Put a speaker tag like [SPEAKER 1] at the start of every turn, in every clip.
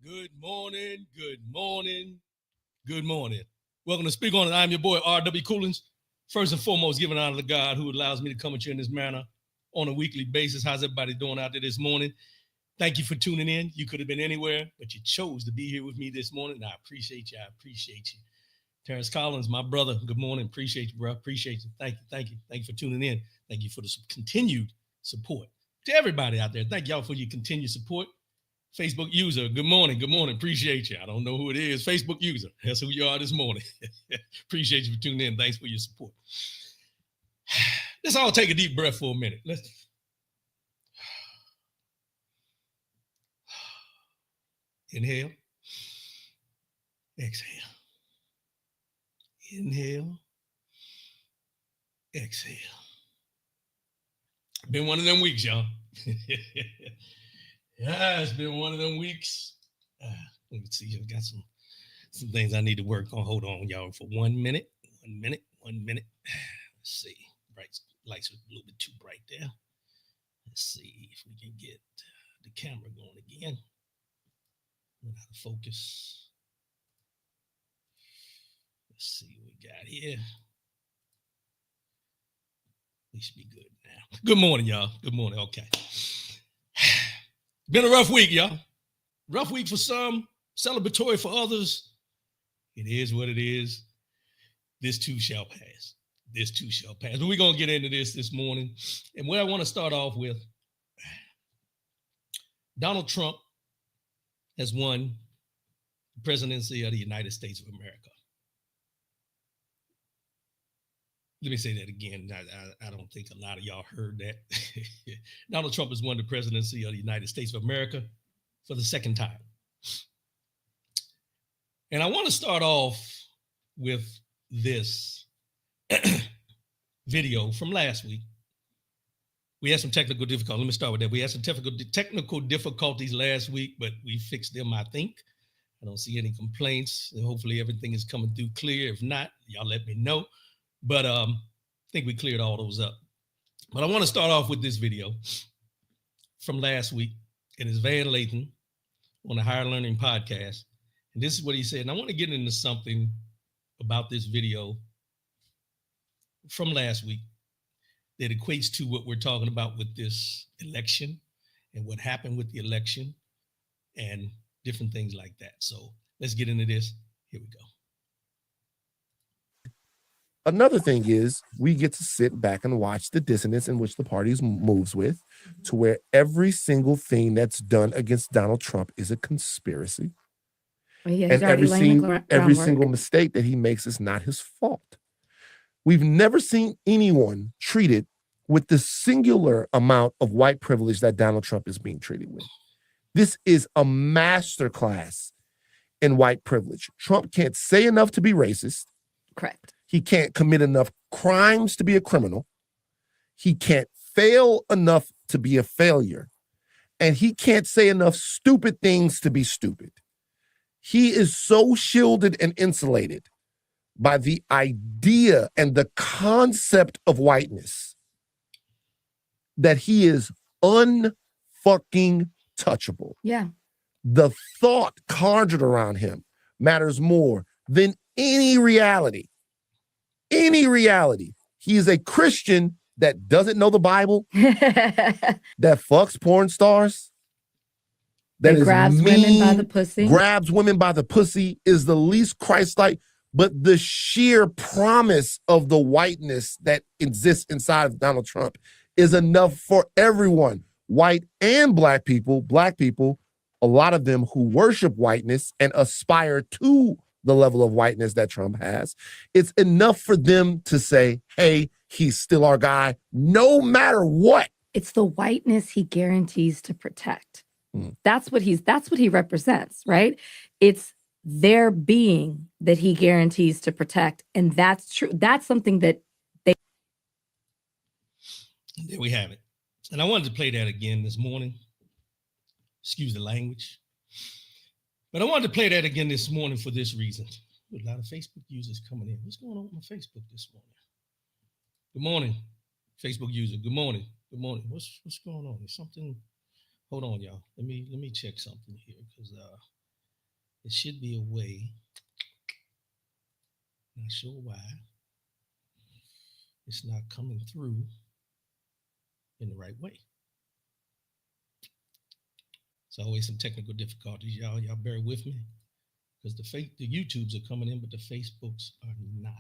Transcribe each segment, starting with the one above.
[SPEAKER 1] Good morning, good morning, good morning. Welcome to Speak On It. I'm your boy, R.W. Coolins. First and foremost, giving honor to God who allows me to come at you in this manner on a weekly basis. How's everybody doing out there this morning? Thank you for tuning in. You could have been anywhere, but you chose to be here with me this morning. I appreciate you. I appreciate you. Terrence Collins, my brother, good morning. Appreciate you, bro. Appreciate you. Thank you. Thank you. Thank you for tuning in. Thank you for the continued support. To everybody out there, thank y'all for your continued support. Facebook user, good morning. Good morning. Appreciate you. I don't know who it is. Facebook user. That's who you are this morning. Appreciate you for tuning in. Thanks for your support. Let's all take a deep breath for a minute. Let's inhale. Exhale. Inhale. Exhale. Been one of them weeks, y'all. Yeah, it's been one of them weeks. Let me see. I've got some things I need to work on. Hold on, y'all, for 1 minute. 1 minute. 1 minute. Let's see. Bright lights are a little bit too bright there. Let's see if we can get the camera going again. Out of focus. Let's see what we got here. We should be good now. Good morning, y'all. Good morning. Okay. Been a rough week, y'all. Rough week for some, celebratory for others. It is what it is. This too shall pass. This too shall pass. But we're going to get into this morning. And what I want to start off with, Donald Trump has won the presidency of the United States of America. Let me say that again. I don't think a lot of y'all heard that. Donald Trump has won the presidency of the United States of America for the second time. And I want to start off with this video from last week. We had some technical difficulties. Let me start with that. We had some technical difficulties last week, but we fixed them, I think. I don't see any complaints. And hopefully everything is coming through clear. If not, y'all let me know. But I think we cleared all those up. But I want to start off with this video from last week. It is Van Lathan on the Higher Learning podcast. And this is what he said. And I want to get into something about this video from last week that equates to what we're talking about with this election and what happened with the election and different things like that. So let's get into this. Here we go.
[SPEAKER 2] Another thing is we get to sit back and watch the dissonance in which the party moves with, to where every single thing that's done against Donald Trump is a conspiracy.
[SPEAKER 3] Yeah,
[SPEAKER 2] and every single mistake that he makes is not his fault. We've never seen anyone treated with the singular amount of white privilege that Donald Trump is being treated with. This is a masterclass in white privilege. Trump can't say enough to be racist.
[SPEAKER 3] Correct.
[SPEAKER 2] He can't commit enough crimes to be a criminal. He can't fail enough to be a failure. And he can't say enough stupid things to be stupid. He is so shielded and insulated by the idea and the concept of whiteness that he is unfucking touchable.
[SPEAKER 3] Yeah.
[SPEAKER 2] The thought conjured around him matters more than any reality. Any reality. He is a Christian that doesn't know the Bible, that fucks porn stars, that
[SPEAKER 3] grabs women by the pussy.
[SPEAKER 2] Grabs women by the pussy, is the least Christ-like, but the sheer promise of the whiteness that exists inside of Donald Trump is enough for everyone, white and black people, a lot of them who worship whiteness and aspire to the level of whiteness that Trump has. It's enough for them to say, hey, he's still our guy, no matter what.
[SPEAKER 3] It's the whiteness he guarantees to protect. That's what he represents, right? It's their being that he guarantees to protect. And that's true. That's something that
[SPEAKER 1] there we have it. And I wanted to play that again this morning. Excuse the language. But I wanted to play that again this morning for this reason. A lot of Facebook users coming in. What's going on with my Facebook this morning? Good morning, Facebook user. Good morning. Good morning. What's going on? There's something. Hold on, y'all. Let me check something here because It should be a way. Not sure why. It's not coming through in the right way. It's always some technical difficulties, y'all. Y'all bear with me, because the YouTubes are coming in, but the Facebooks are not.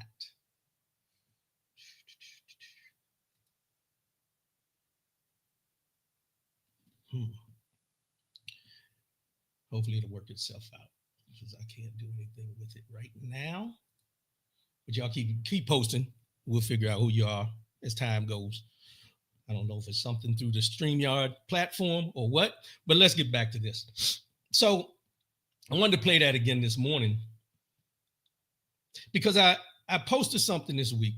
[SPEAKER 1] Hopefully it'll work itself out, because I can't do anything with it right now. But y'all keep posting. We'll figure out who you are as time goes. I don't know if it's something through the StreamYard platform or what, but let's get back to this. So I wanted to play that again this morning because I posted something this week,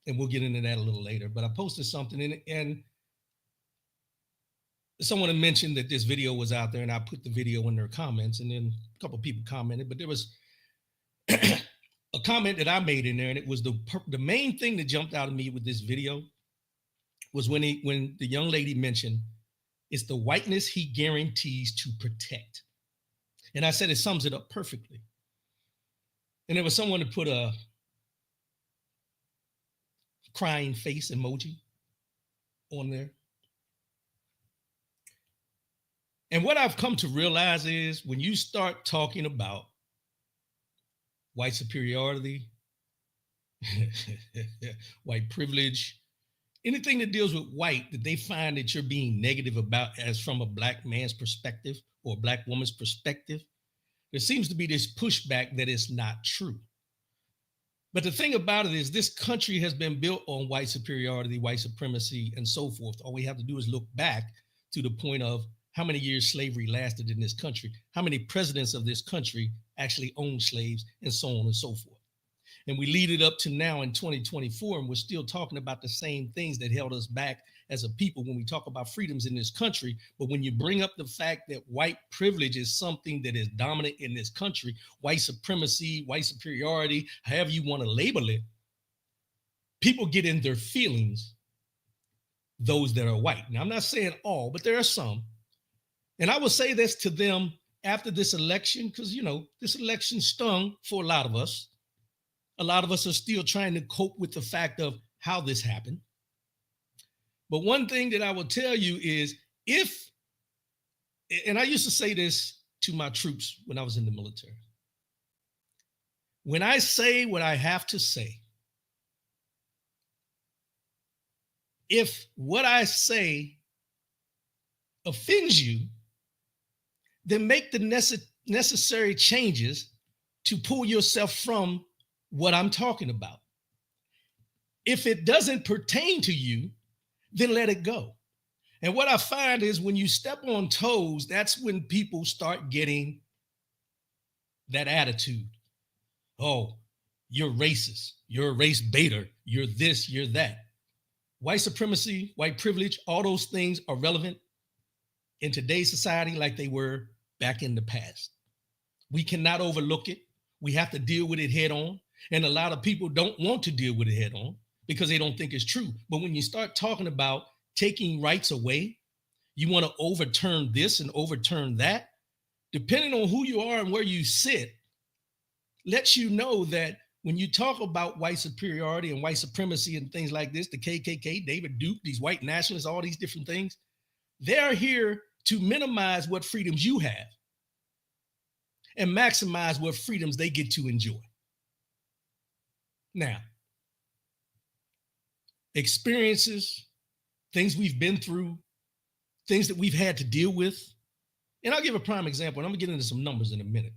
[SPEAKER 1] and we'll get into that a little later, but I posted something and someone had mentioned that this video was out there, and I put the video in their comments, and then a couple of people commented, but there was a comment that I made in there, and it was the main thing that jumped out of me with this video was when the young lady mentioned it's the whiteness he guarantees to protect. And I said it sums it up perfectly. And there was someone that put a crying face emoji on there. And what I've come to realize is when you start talking about white superiority, white privilege, anything that deals with white that they find that you're being negative about as from a black man's perspective or a black woman's perspective, there seems to be this pushback that it's not true. But the thing about it is this country has been built on white superiority, white supremacy, and so forth. All we have to do is look back to the point of how many years slavery lasted in this country, how many presidents of this country actually owned slaves, and so on and so forth. And we lead it up to now in 2024, and we're still talking about the same things that held us back as a people when we talk about freedoms in this country. But when you bring up the fact that white privilege is something that is dominant in this country, white supremacy, white superiority, however you want to label it, people get in their feelings, those that are white. Now, I'm not saying all, but there are some. And I will say this to them after this election, because, you know, this election stung for a lot of us. A lot of us are still trying to cope with the fact of how this happened. But one thing that I will tell you is and I used to say this to my troops when I was in the military. When I say what I have to say, if what I say offends you, then make the necessary changes to pull yourself from what I'm talking about. If it doesn't pertain to you, then let it go. And what I find is when you step on toes, that's when people start getting that attitude. Oh, you're racist. You're a race baiter. You're this, you're that. White supremacy, white privilege, all those things are relevant in today's society like they were back in the past. We cannot overlook it. We have to deal with it head on. And a lot of people don't want to deal with it head on because they don't think it's true. But when you start talking about taking rights away, you want to overturn this and overturn that, depending on who you are and where you sit, lets you know that when you talk about white superiority and white supremacy and things like this, the KKK, David Duke, these white nationalists, all these different things, they're here to minimize what freedoms you have and maximize what freedoms they get to enjoy. Now, experiences, things we've been through, things that we've had to deal with. And I'll give a prime example, and I'm gonna get into some numbers in a minute.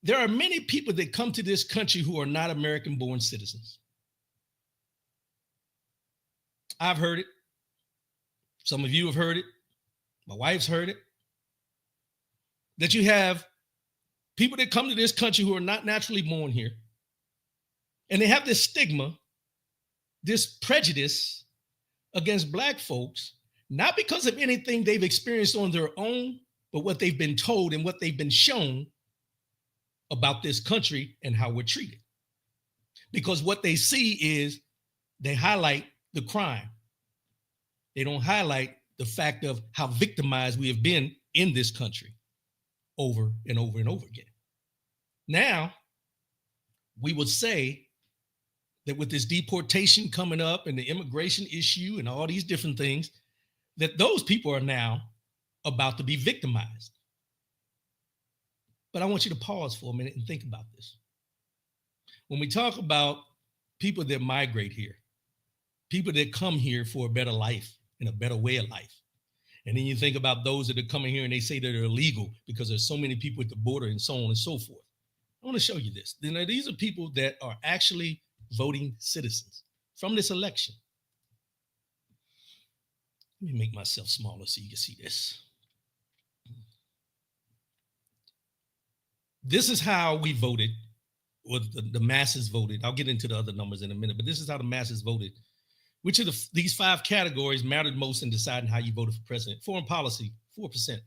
[SPEAKER 1] There are many people that come to this country who are not American-born citizens. I've heard it. Some of you have heard it. My wife's heard it. That you have people that come to this country who are not naturally born here. And they have this stigma, this prejudice against Black folks, not because of anything they've experienced on their own, but what they've been told and what they've been shown about this country and how we're treated. Because what they see is they highlight the crime. They don't highlight the fact of how victimized we have been in this country over and over and over again. Now, we would say that with this deportation coming up and the immigration issue and all these different things, that those people are now about to be victimized. But I want you to pause for a minute and think about this. When we talk about people that migrate here, people that come here for a better life and a better way of life, and then you think about those that are coming here and they say that they're illegal because there's so many people at the border and so on and so forth. I want to show you this. Now, these are people that are actually voting citizens from this election. Let me make myself smaller so you can see this. This is how we voted, or the masses voted. I'll get into the other numbers in a minute, but this is how the masses voted. Which of these 5 categories mattered most in deciding how you voted for president? Foreign policy, 4%.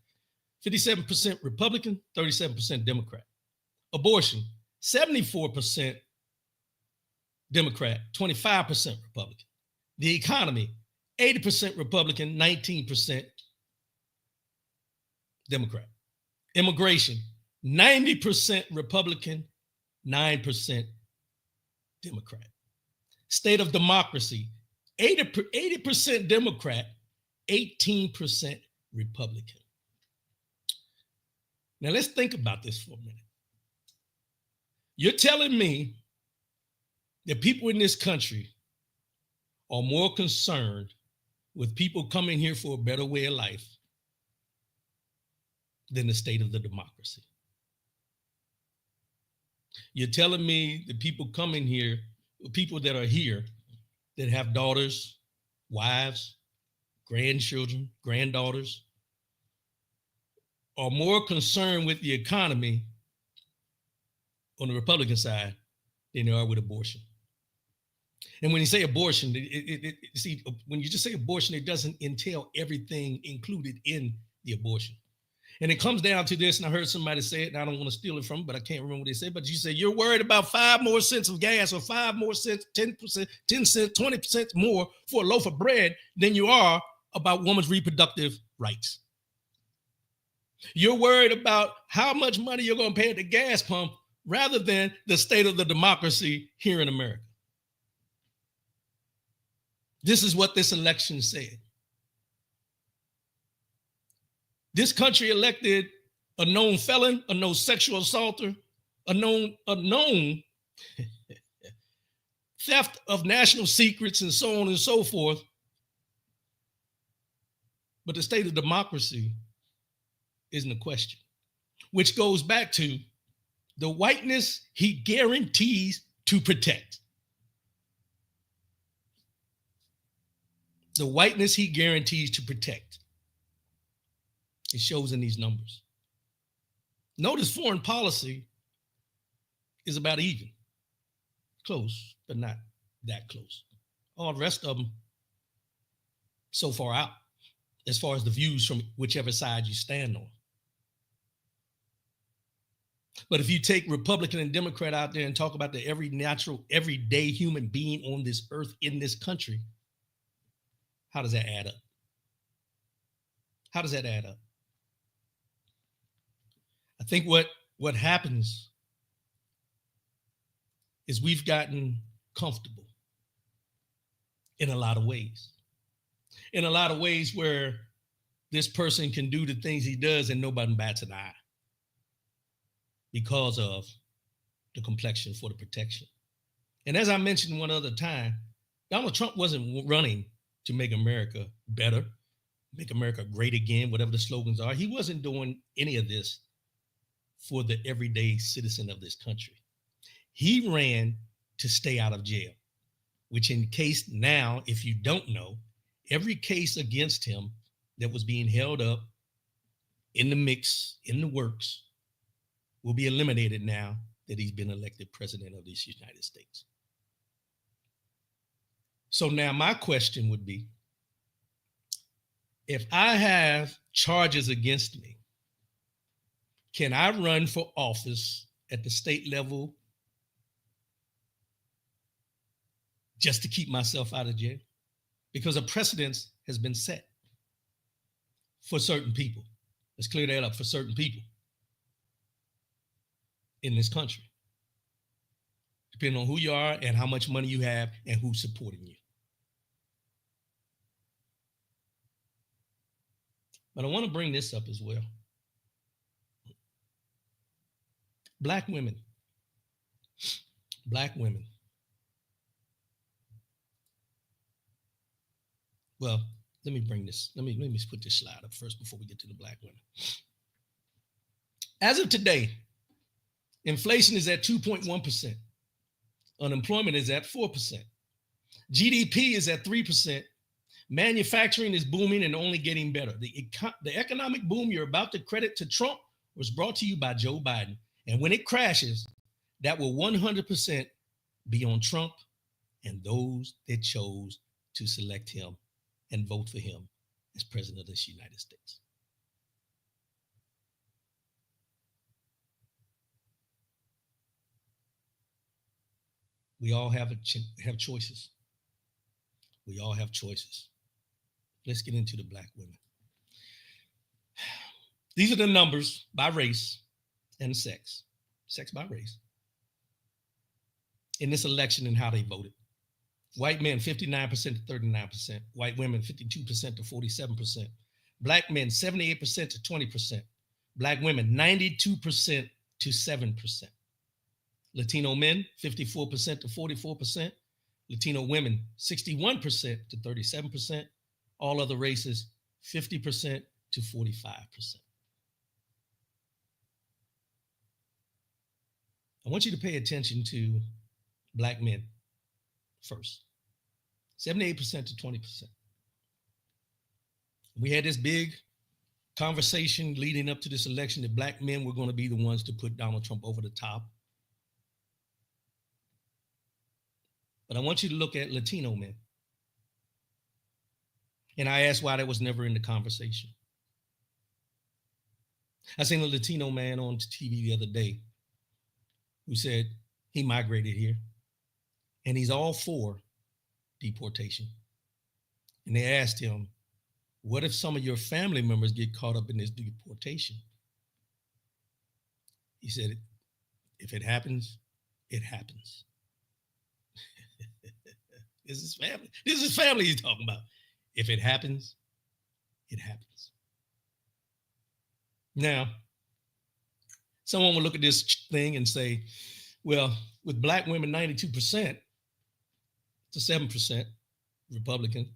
[SPEAKER 1] 57% Republican, 37% Democrat. Abortion, 74% Democrat, 25% Republican. The economy, 80% Republican, 19% Democrat. Immigration, 90% Republican, 9% Democrat. State of democracy, 80% Democrat, 18% Republican. Now let's think about this for a minute. You're telling me that people in this country are more concerned with people coming here for a better way of life than the state of the democracy. You're telling me that people coming here, people that are here, that have daughters, wives, grandchildren, granddaughters, are more concerned with the economy on the Republican side than they are with abortion. And when you say abortion, see, when you just say abortion, it doesn't entail everything included in the abortion. And it comes down to this, and I heard somebody say it, and I don't want to steal it from them, but I can't remember what they said. But you say you're worried about 5 more cents of gas or 5 more cents, 10%, 10 cents, 20% more for a loaf of bread than you are about women's reproductive rights. You're worried about how much money you're going to pay at the gas pump rather than the state of the democracy here in America. This is what this election said. This country elected a known felon, a known sexual assaulter, a known theft of national secrets, and so on and so forth. But the state of democracy isn't a question, which goes back to the whiteness he guarantees to protect. The whiteness he guarantees to protect. It shows in these numbers. Notice foreign policy is about even. Close, but not that close. All the rest of them so far out as far as the views from whichever side you stand on. But if you take Republican and Democrat out there and talk about the everyday human being on this earth in this country, how does that add up? How does that add up? I think what happens is we've gotten comfortable in a lot of ways. In a lot of ways where this person can do the things he does and nobody bats an eye because of the complexion for the protection. And as I mentioned one other time, Donald Trump wasn't running to make America better, make America great again, whatever the slogans are. He wasn't doing any of this for the everyday citizen of this country. He ran to stay out of jail, which in case now, if you don't know, every case against him that was being held up in the mix, in the works, will be eliminated now that he's been elected president of this United States. So now my question would be, if I have charges against me, can I run for office at the state level just to keep myself out of jail? Because a precedence has been set for certain people. Let's clear that up for certain people. in this country, depending on who you are and how much money you have and who's supporting you. But I want to bring this up as well. Black women. Black women. Well, let me bring this. Let me put this slide up first before we get to the black women. As of today, inflation is at 2.1%. Unemployment is at 4%. GDP is at 3%. Manufacturing is booming and only getting better. The economic boom you're about to credit to Trump was brought to you by Joe Biden. And when it crashes, that will 100% be on Trump and those that chose to select him and vote for him as president of this United States. We all have choices. We all have choices. Let's get into the black women. These are the numbers by race and sex by race, in this election and how they voted. White men, 59% to 39%. White women, 52% to 47%. Black men, 78% to 20%. Black women, 92% to 7%. Latino men, 54% to 44%. Latino women, 61% to 37%. All other races, 50% to 45%. I want you to pay attention to black men first. 78% to 20%. We had this big conversation leading up to this election that black men were going to be the ones to put Donald Trump over the top. But I want you to look at Latino men. And I asked why that was never in the conversation. I seen a Latino man on TV the other day who said he migrated here and he's all for deportation. And they asked him, what if some of your family members get caught up in this deportation? He said, if it happens, it happens. This is family. This is family he's talking about. If it happens, it happens. Now, someone will look at this thing and say, well, with black women, 92% to 7% Republican,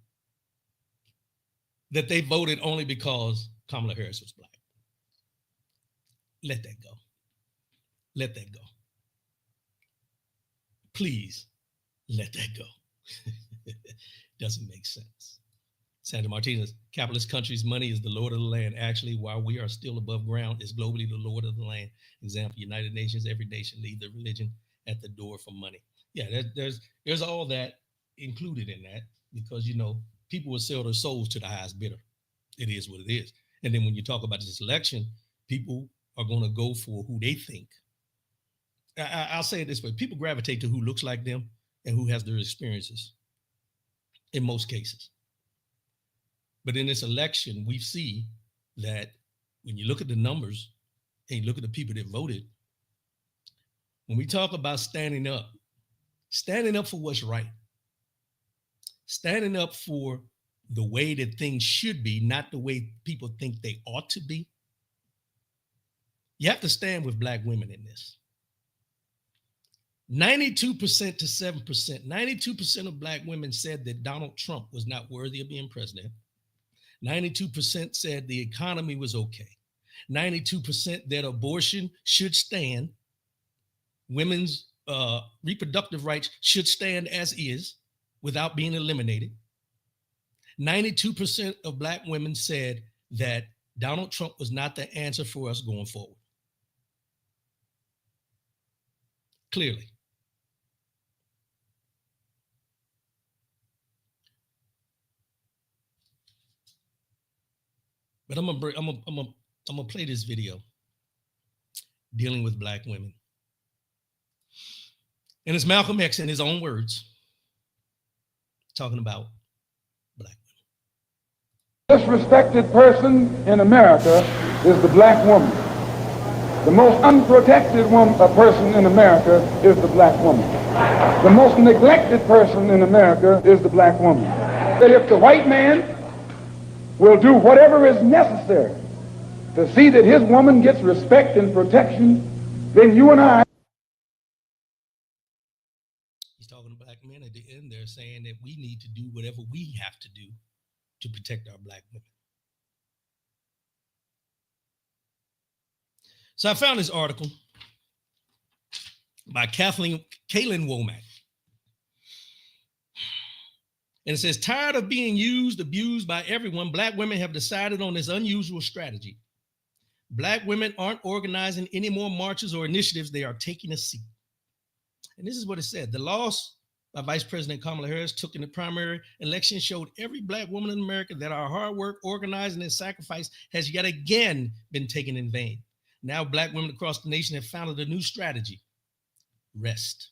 [SPEAKER 1] that they voted only because Kamala Harris was black. Let that go. Let that go. Please let that go. Doesn't make sense. Sandra Martinez, capitalist country's money is the Lord of the land. Actually, while we are still above ground, is globally the Lord of the land. Example, United Nations, every nation leave their religion at the door for money. Yeah, there's all that included in that because, you know, people will sell their souls to the highest bidder. It is what it is. And then when you talk about this election, people are going to go for who they think. I'll say it this way. People gravitate to who looks like them and who has their experiences in most cases. But in this election, we see that when you look at the numbers and you look at the people that voted, when we talk about standing up for what's right, standing up for the way that things should be, not the way people think they ought to be, you have to stand with black women in this. 92% to 7%, 92% of black women said that Donald Trump was not worthy of being president. 92% said the economy was okay. 92% that abortion should stand. Women's reproductive rights should stand as is without being eliminated. 92% of black women said that Donald Trump was not the answer for us going forward. Clearly. But I'm gonna play this video dealing with black women. And it's Malcolm X in his own words talking about black women.
[SPEAKER 4] Disrespected person in America is the black woman. The most unprotected person in America is the black woman. The most neglected person in America is the black woman. That if the white man will do whatever is necessary to see that his woman gets respect and protection, then you and I.
[SPEAKER 1] He's talking to black men at the end there, saying that we need to do whatever we have to do to protect our black women. So I found this article by Kaylin Womack. And it says, tired of being used, abused by everyone, black women have decided on this unusual strategy. Black women aren't organizing any more marches or initiatives. They are taking a seat. And this is what it said. The loss by Vice President Kamala Harris took in the primary election showed every black woman in America that our hard work, organizing, and sacrifice has yet again been taken in vain. Now, black women across the nation have founded a new strategy: rest.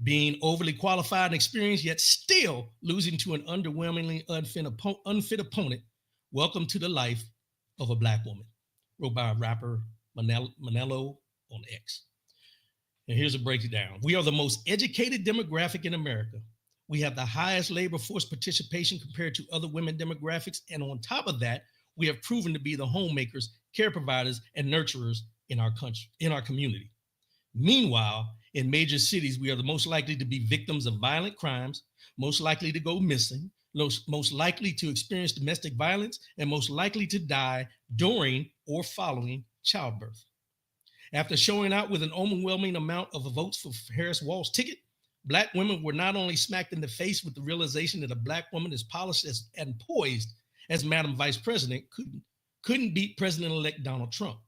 [SPEAKER 1] Being overly qualified and experienced, yet still losing to an underwhelmingly unfit opponent. Welcome to the life of a black woman, wrote by rapper Manello on X. And here's a breakdown. We are the most educated demographic in America. We have the highest labor force participation compared to other women demographics. And on top of that, we have proven to be the homemakers, care providers, and nurturers in our country, in our community. Meanwhile, in major cities, we are the most likely to be victims of violent crimes, most likely to go missing, most likely to experience domestic violence, and most likely to die during or following childbirth. After showing out with an overwhelming amount of votes for Harris-Walz's ticket, black women were not only smacked in the face with the realization that a black woman as polished and poised as Madam Vice President couldn't beat President-elect Donald Trump.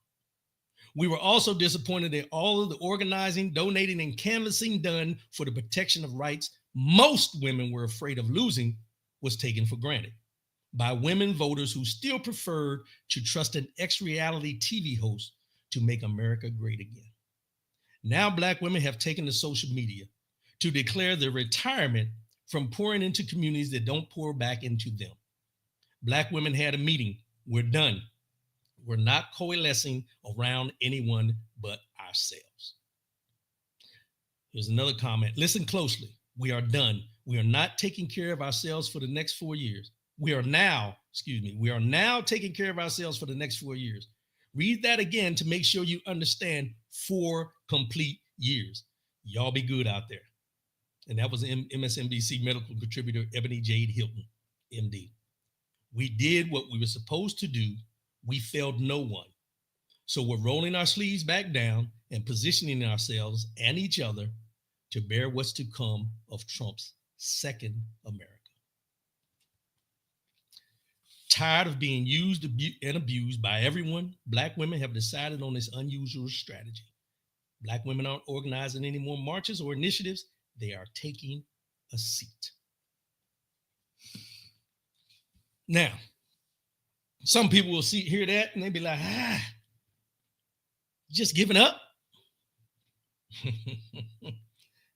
[SPEAKER 1] We were also disappointed that all of the organizing, donating, and canvassing done for the protection of rights most women were afraid of losing was taken for granted by women voters who still preferred to trust an ex-reality TV host to make America great again. Now, black women have taken to social media to declare their retirement from pouring into communities that don't pour back into them. Black women had a meeting. We're done. We're not coalescing around anyone but ourselves. Here's another comment. Listen closely. We are done. We are not taking care of ourselves for the next 4 years. We are now taking care of ourselves for the next 4 years. Read that again to make sure you understand 4 complete years. Y'all be good out there. And that was MSNBC medical contributor Ebony Jade Hilton, MD. We did what we were supposed to do. We failed no one. So we're rolling our sleeves back down and positioning ourselves and each other to bear what's to come of Trump's second America. Tired of being used and abused by everyone, black women have decided on this unusual strategy. Black women aren't organizing any more marches or initiatives. They are taking a seat. Now, some people will hear that and they'll be like, just giving up?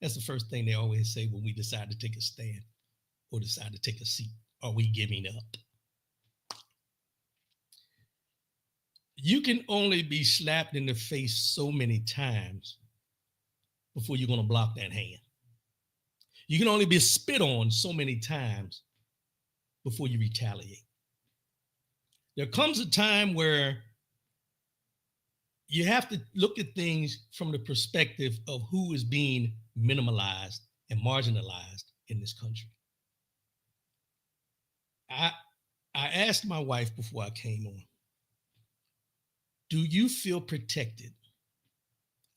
[SPEAKER 1] That's the first thing they always say when we decide to take a stand or decide to take a seat. Are we giving up? You can only be slapped in the face so many times before you're going to block that hand. You can only be spit on so many times before you retaliate. There comes a time where you have to look at things from the perspective of who is being minimalized and marginalized in this country. I asked my wife before I came on, do you feel protected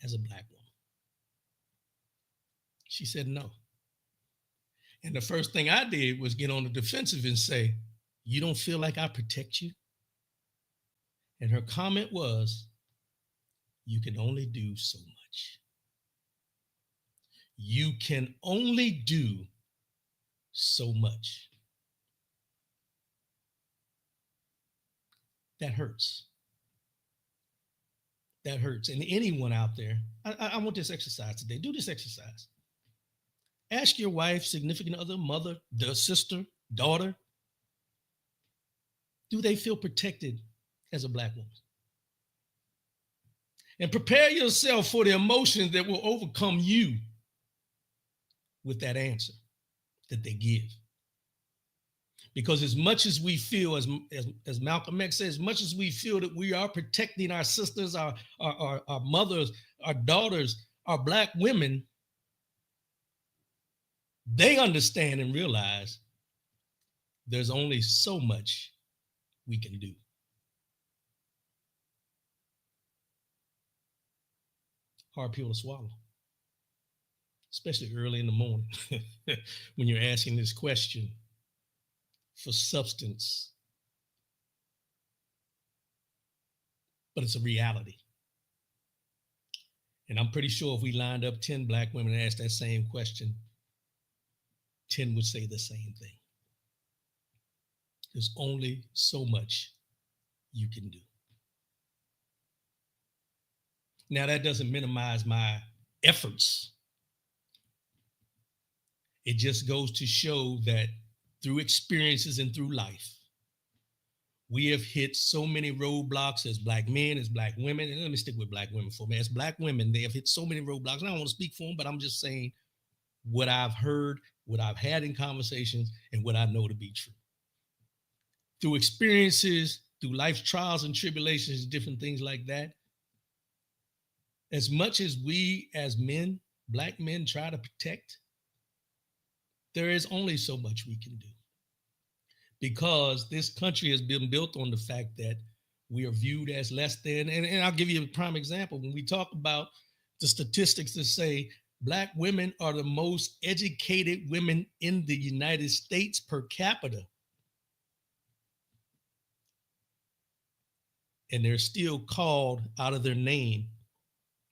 [SPEAKER 1] as a black woman? She said no. And the first thing I did was get on the defensive and say, you don't feel like I protect you? And her comment was, you can only do so much. You can only do so much. That hurts. That hurts. And anyone out there, I want this exercise today. Do this exercise. Ask your wife, significant other, mother, sister, daughter, do they feel protected as a black woman? And prepare yourself for the emotions that will overcome you with that answer that they give. Because as much as we feel, as Malcolm X says, as much as we feel that we are protecting our sisters, our mothers, our daughters, our Black women, they understand and realize there's only so much we can do. Hard pill to swallow, especially early in the morning when you're asking this question for substance. But it's a reality. And I'm pretty sure if we lined up 10 Black women and asked that same question, 10 would say the same thing. There's only so much you can do. Now, that doesn't minimize my efforts. It just goes to show that through experiences and through life, we have hit so many roadblocks as Black men, as Black women, and let me stick with Black women for a minute. As Black women, they have hit so many roadblocks. And I don't want to speak for them, but I'm just saying what I've heard, what I've had in conversations, and what I know to be true. Through experiences, through life's trials and tribulations, different things like that, as much as we as men, Black men, try to protect, there is only so much we can do. Because this country has been built on the fact that we are viewed as less than, and I'll give you a prime example. When we talk about the statistics that say Black women are the most educated women in the United States per capita, and they're still called out of their name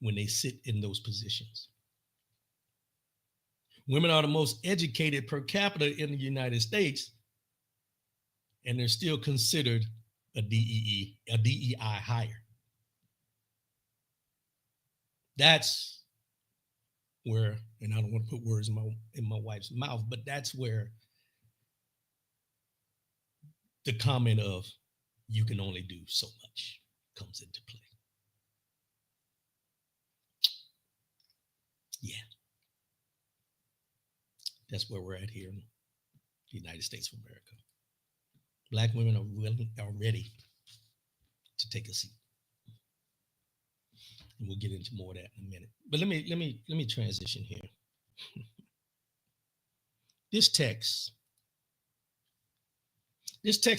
[SPEAKER 1] when they sit in those positions. Women are the most educated per capita in the United States, and they're still considered a DEI hire. That's where, and I don't want to put words in my wife's mouth, but that's where the comment of you can only do so much comes into play. Yeah. That's where we're at here in the United States of America. Black women are ready to take a seat. And we'll get into more of that in a minute. But let me transition here. This text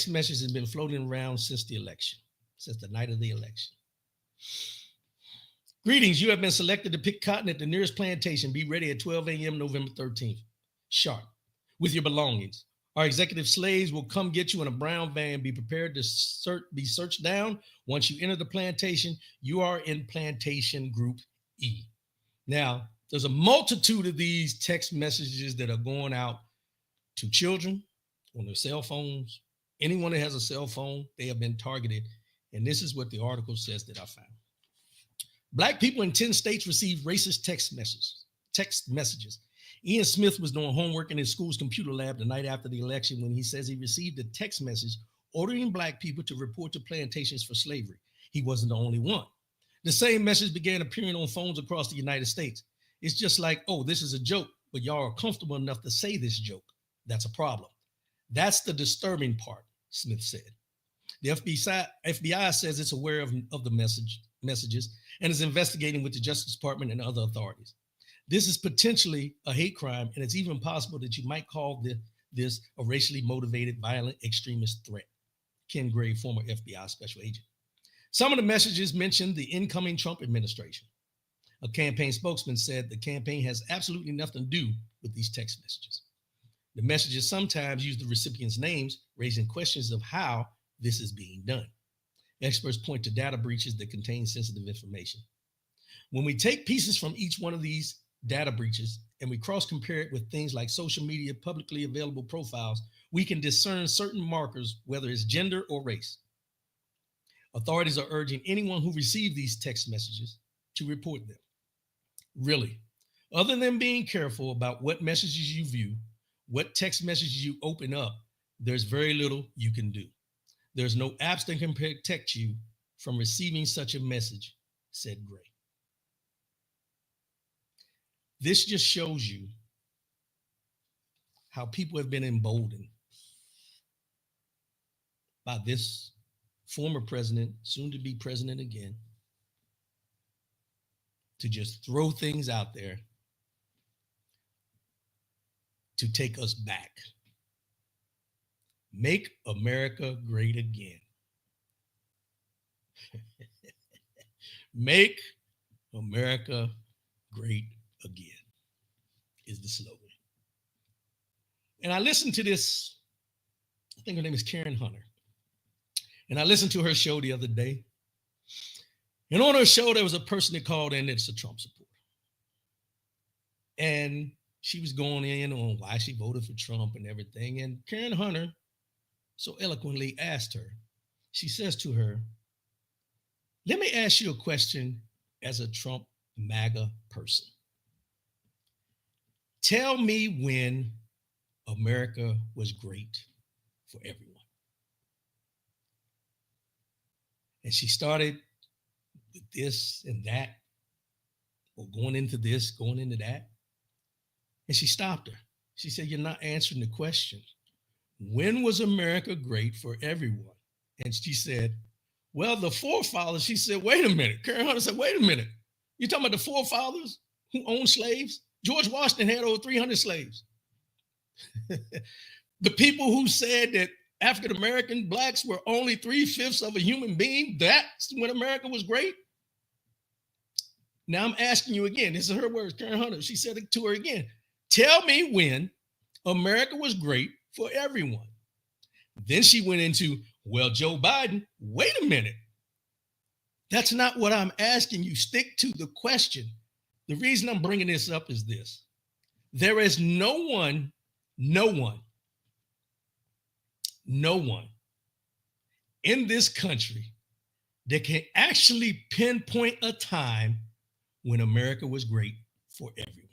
[SPEAKER 1] message has been floating around since the election, since the night of the election. Greetings, you have been selected to pick cotton at the nearest plantation. Be ready at 12 a.m. November 13th, sharp, with your belongings. Our executive slaves will come get you in a brown van. Be prepared to be searched down. Once you enter the plantation, you are in plantation group E. Now, there's a multitude of these text messages that are going out to children on their cell phones. Anyone that has a cell phone, they have been targeted. And this is what the article says that I found. Black people in 10 states received racist text messages. Ian Smith was doing homework in his school's computer lab the night after the election when he says he received a text message ordering Black people to report to plantations for slavery. He wasn't the only one. The same message began appearing on phones across the United States. It's just like, oh, this is a joke, but y'all are comfortable enough to say this joke. That's a problem. That's the disturbing part, Smith said. The FBI says it's aware of the messages and is investigating with the Justice Department and other authorities. This is potentially a hate crime, and it's even possible that you might call this a racially motivated, violent, extremist threat. Ken Gray, former FBI special agent. Some of the messages mentioned the incoming Trump administration. A campaign spokesman said the campaign has absolutely nothing to do with these text messages. The messages sometimes use the recipients' names, raising questions of how this is being done. Experts point to data breaches that contain sensitive information. When we take pieces from each one of these data breaches and we cross-compare it with things like social media, publicly available profiles, we can discern certain markers, whether it's gender or race. Authorities are urging anyone who received these text messages to report them. Really, other than being careful about what messages you view, what text messages you open up, there's very little you can do. There's no apps that can protect you from receiving such a message said gray. This just shows you how people have been emboldened by this former president, soon to be president again, to just throw things out there to take us back. Make America great again. Make America great again is the slogan. And I listened to this, I think her name is Karen Hunter. And I listened to her show the other day. And on her show, there was a person that called in that's a Trump supporter. And she was going in on why she voted for Trump and everything. And Karen Hunter so eloquently asked her, she says to her, let me ask you a question as a Trump MAGA person. Tell me when America was great for everyone. And she started with this and that, or going into this, going into that. And she stopped her. She said, you're not answering the question. When was America great for everyone? And she said, well, the forefathers, she said, wait a minute. Karen Hunter said, wait a minute. You talking about the forefathers who owned slaves? George Washington had over 300 slaves. The people who said that African-American blacks were only 3/5 of a human being, that's when America was great. Now I'm asking you again, this is her words, Karen Hunter. She said it to her again. Tell me when America was great for everyone. Then she went into, well, Joe Biden, wait a minute. That's not what I'm asking you. Stick to the question. The reason I'm bringing this up is this. There is no one in this country that can actually pinpoint a time when America was great for everyone.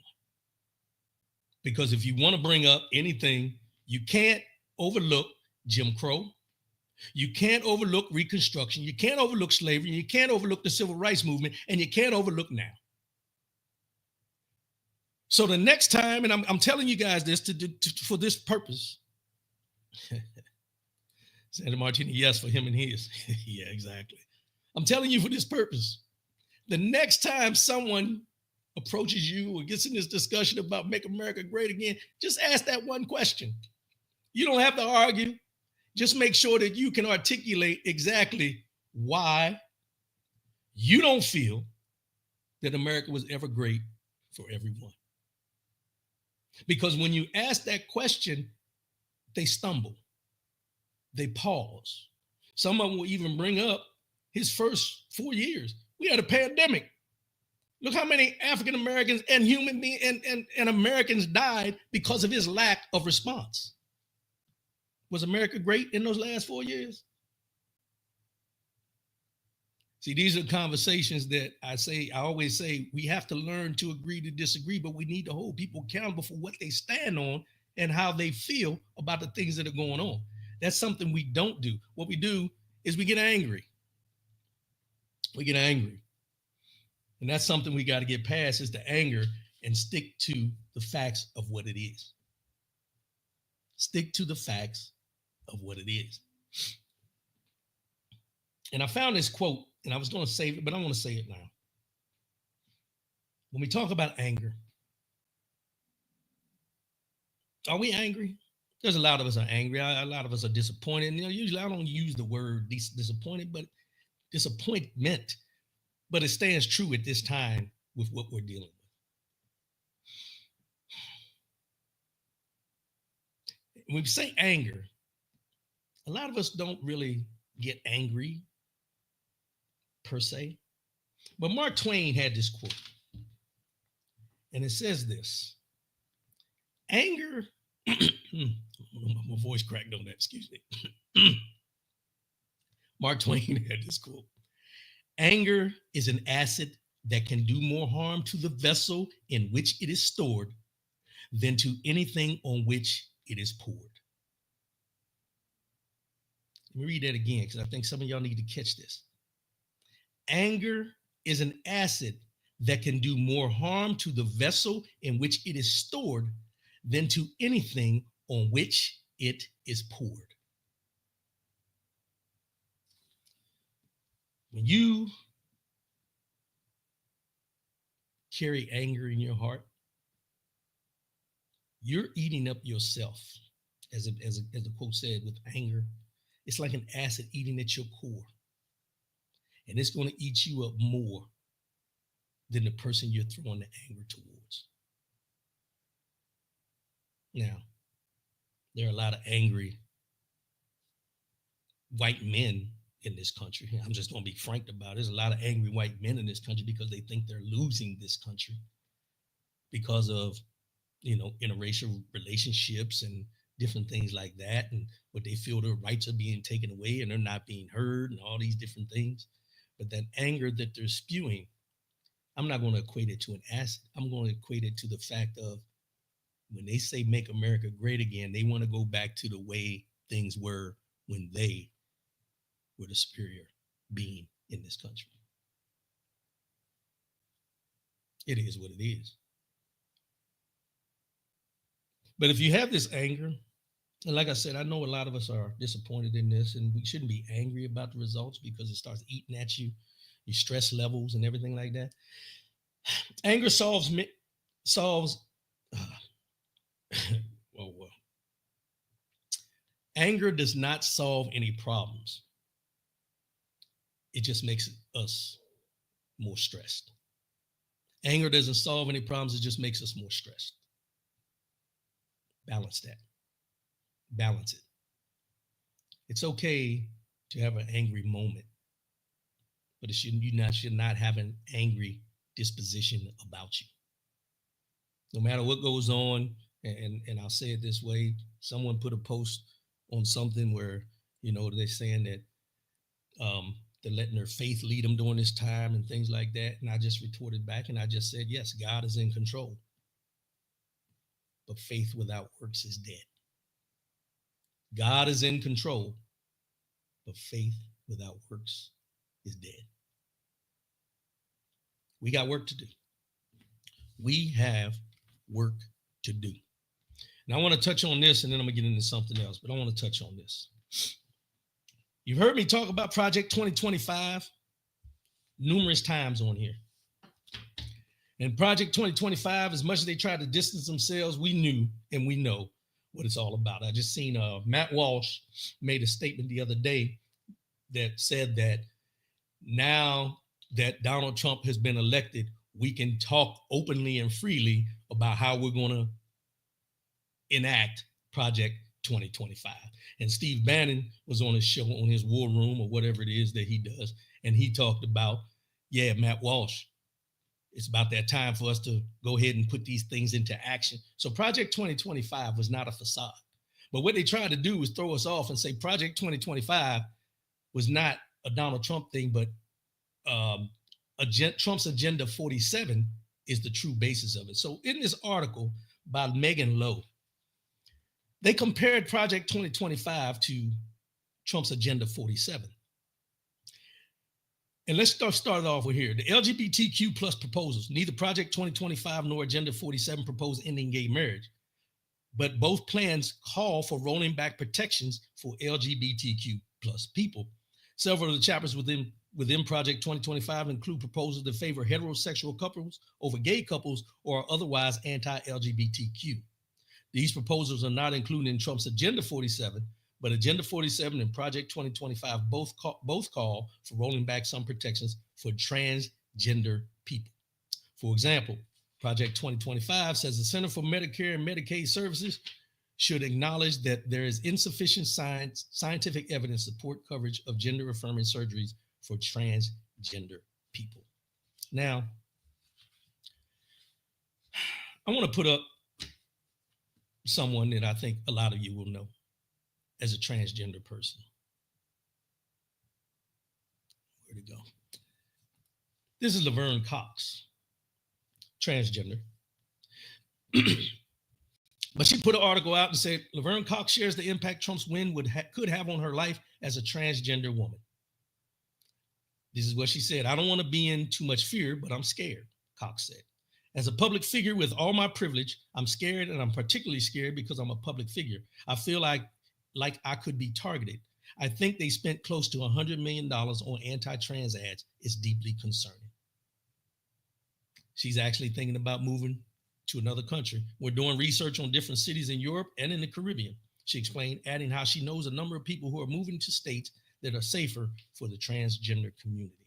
[SPEAKER 1] Because if you want to bring up anything, you can't overlook Jim Crow. You can't overlook Reconstruction. You can't overlook slavery. You can't overlook the Civil Rights Movement, and you can't overlook now. So the next time, and I'm telling you guys this for this purpose. Santa Martini, yes, for him and his. Yeah, exactly. I'm telling you for this purpose. The next time someone approaches you or gets in this discussion about make America great again, just ask that one question. You don't have to argue. Just make sure that you can articulate exactly why you don't feel that America was ever great for everyone. Because when you ask that question, they stumble. They pause. Some of them will even bring up his first 4 years. We had a pandemic. Look how many African Americans and human beings and Americans died because of his lack of response. Was America great in those last 4 years? See, these are conversations that I always say, we have to learn to agree to disagree, but we need to hold people accountable for what they stand on and how they feel about the things that are going on. That's something we don't do. What we do is we get angry. We get angry. And that's something we got to get past, is the anger, and stick to the facts of what it is. Stick to the facts of what it is. And I found this quote, and I was going to save it, but I want to say it now. When we talk about anger, are we angry? There's a lot of us are angry. A lot of us are disappointed. You know, usually I don't use the word disappointed, but disappointment. But it stands true at this time with what we're dealing with. When we say anger, a lot of us don't really get angry per se. But Mark Twain had this quote, and it says this: anger, my voice cracked on that, excuse me. Mark Twain had this quote: anger is an acid that can do more harm to the vessel in which it is stored than to anything on which it is poured. Let me read that again, because I think some of y'all need to catch this. Anger is an acid that can do more harm to the vessel in which it is stored than to anything on which it is poured. When you carry anger in your heart, you're eating up yourself. As the quote said, with anger, it's like an acid eating at your core. And it's going to eat you up more than the person you're throwing the anger towards. Now, there are a lot of angry white men in this country. I'm just going to be frank about it. There's a lot of angry white men in this country because they think they're losing this country because of, interracial relationships and different things like that, and what they feel their rights are being taken away and they're not being heard and all these different things. But that anger that they're spewing, I'm not going to equate it to an acid. I'm going to equate it to the fact of when they say make America great again, they want to go back to the way things were when they were the superior being in this country. It is what it is. But if you have this anger, and like I said, I know a lot of us are disappointed in this, and we shouldn't be angry about the results because it starts eating at you, your stress levels and everything like that. Anger solves anger does not solve any problems. It just makes us more stressed. Anger doesn't solve any problems. It just makes us more stressed. Balance that. Balance it. It's okay to have an angry moment, but you should not have an angry disposition about you. No matter what goes on, and I'll say it this way, someone put a post on something where, they're saying that they're letting their faith lead them during this time and things like that. And I just retorted back and I just said, yes, God is in control. But faith without works is dead. God is in control, but faith without works is dead. We got work to do. We have work to do. And I want to touch on this, and then I'm going to get into something else, but I want to touch on this. You've heard me talk about Project 2025 numerous times on here. And Project 2025, as much as they tried to distance themselves, we knew and we know what it's all about. I just seen Matt Walsh made a statement the other day that said that now that Donald Trump has been elected, we can talk openly and freely about how we're going to enact Project 2025. And Steve Bannon was on his show, on his War Room or whatever it is that he does. And he talked about, Matt Walsh, it's about that time for us to go ahead and put these things into action. So Project 2025 was not a facade. But what they tried to do was throw us off and say Project 2025 was not a Donald Trump thing, but Trump's Agenda 47 is the true basis of it. So in this article by Megan Lowe, they compared Project 2025 to Trump's Agenda 47. And let's start off with here. The LGBTQ plus proposals, neither Project 2025 nor Agenda 47 propose ending gay marriage, but both plans call for rolling back protections for LGBTQ plus people. Several of the chapters within Project 2025 include proposals that favor heterosexual couples over gay couples or are otherwise anti-LGBTQ. These proposals are not included in Trump's Agenda 47, but Agenda 47 and Project 2025 both call for rolling back some protections for transgender people. For example, Project 2025 says the Center for Medicare and Medicaid Services should acknowledge that there is insufficient scientific evidence to support coverage of gender-affirming surgeries for transgender people. Now, I want to put up someone that I think a lot of you will know as a transgender person. Where'd it go? This is Laverne Cox, transgender. But she put an article out and said, Laverne Cox shares the impact Trump's win could have on her life as a transgender woman. This is what she said. I don't want to be in too much fear, but I'm scared, Cox said. As a public figure with all my privilege, I'm scared, and I'm particularly scared because I'm a public figure. I feel like I could be targeted. I think they spent close to $100 million on anti-trans ads. It's deeply concerning. She's actually thinking about moving to another country. We're doing research on different cities in Europe and in the Caribbean, she explained, adding how she knows a number of people who are moving to states that are safer for the transgender community.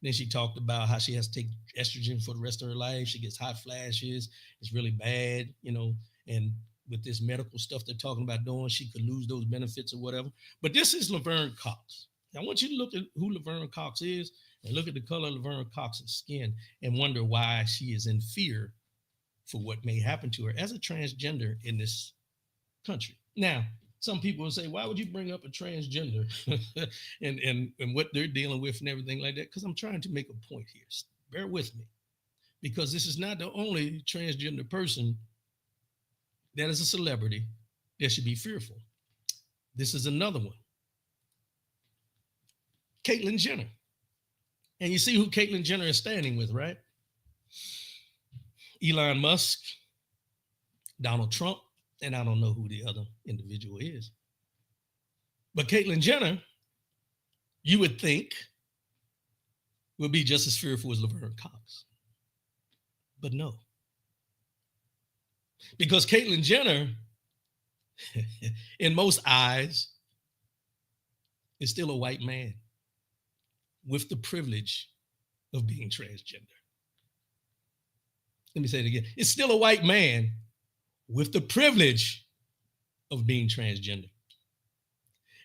[SPEAKER 1] Then she talked about how she has to take estrogen for the rest of her life. She gets hot flashes. It's really bad, and with this medical stuff they're talking about doing, she could lose those benefits or whatever. But this is Laverne Cox. I want you to look at who Laverne Cox is and look at the color of Laverne Cox's skin and wonder why she is in fear for what may happen to her as a transgender in this country. Now, some people will say, why would you bring up a transgender and what they're dealing with and everything like that? Because I'm trying to make a point here. Bear with me. Because this is not the only transgender person that is a celebrity that should be fearful. This is another one. Caitlyn Jenner. And you see who Caitlyn Jenner is standing with, right? Elon Musk, Donald Trump, and I don't know who the other individual is. But Caitlyn Jenner, you would think, would be just as fearful as Laverne Cox. But no. Because Caitlyn Jenner, in most eyes, is still a white man with the privilege of being transgender. Let me say it again. It's still a white man with the privilege of being transgender.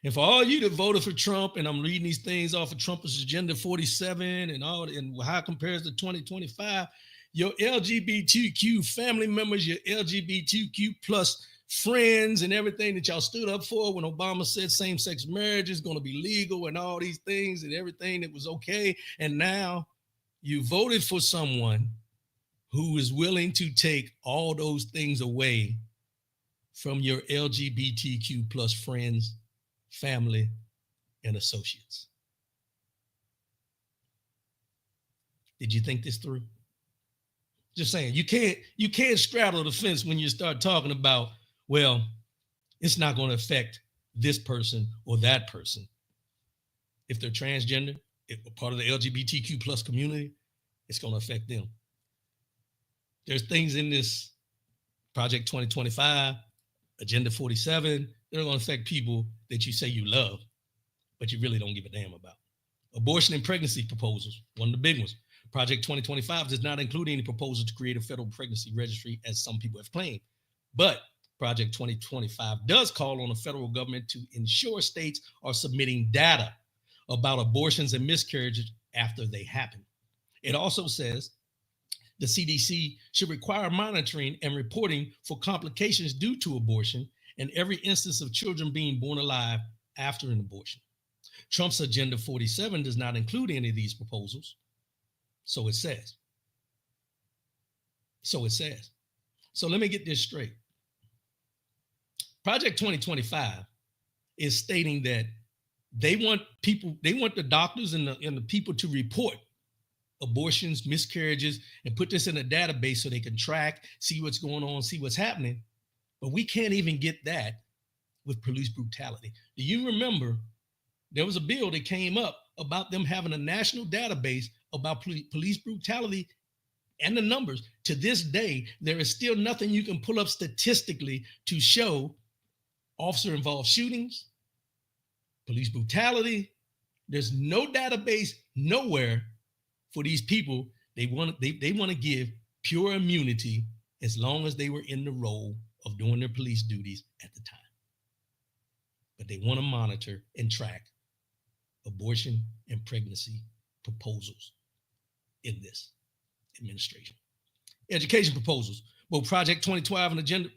[SPEAKER 1] And for all you that voted for Trump, and I'm reading these things off of Trump's Agenda 47 and how it compares to 2025, your LGBTQ family members, your LGBTQ plus friends and everything that y'all stood up for when Obama said same-sex marriage is going to be legal and all these things and everything that was okay. And now you voted for someone who is willing to take all those things away from your LGBTQ plus friends, family, and associates. Did you think this through? Just saying, you can't straddle the fence when you start talking about, well, it's not going to affect this person or that person. If they're transgender, if a part of the LGBTQ plus community, it's going to affect them. There's things in this Project 2025, Agenda 47, that are going to affect people that you say you love, but you really don't give a damn about. Abortion and pregnancy proposals, one of the big ones. Project 2025 does not include any proposal to create a federal pregnancy registry, as some people have claimed. But Project 2025 does call on the federal government to ensure states are submitting data about abortions and miscarriages after they happen. It also says the CDC should require monitoring and reporting for complications due to abortion and every instance of children being born alive after an abortion. Trump's Agenda 47 does not include any of these proposals. So it says. So let me get this straight. Project 2025 is stating that they want the doctors and the people to report abortions, miscarriages, and put this in a database so they can track, see what's going on, see what's happening. But we can't even get that with police brutality. Do you remember there was a bill that came up about them having a national database about police brutality and the numbers? To this day, there is still nothing you can pull up statistically to show officer-involved shootings, police brutality. There's no database nowhere for these people. They want to give pure immunity as long as they were in the role of doing their police duties at the time. But they want to monitor and track abortion and pregnancy proposals in this administration. Education proposals. Both Project 2012 and Agenda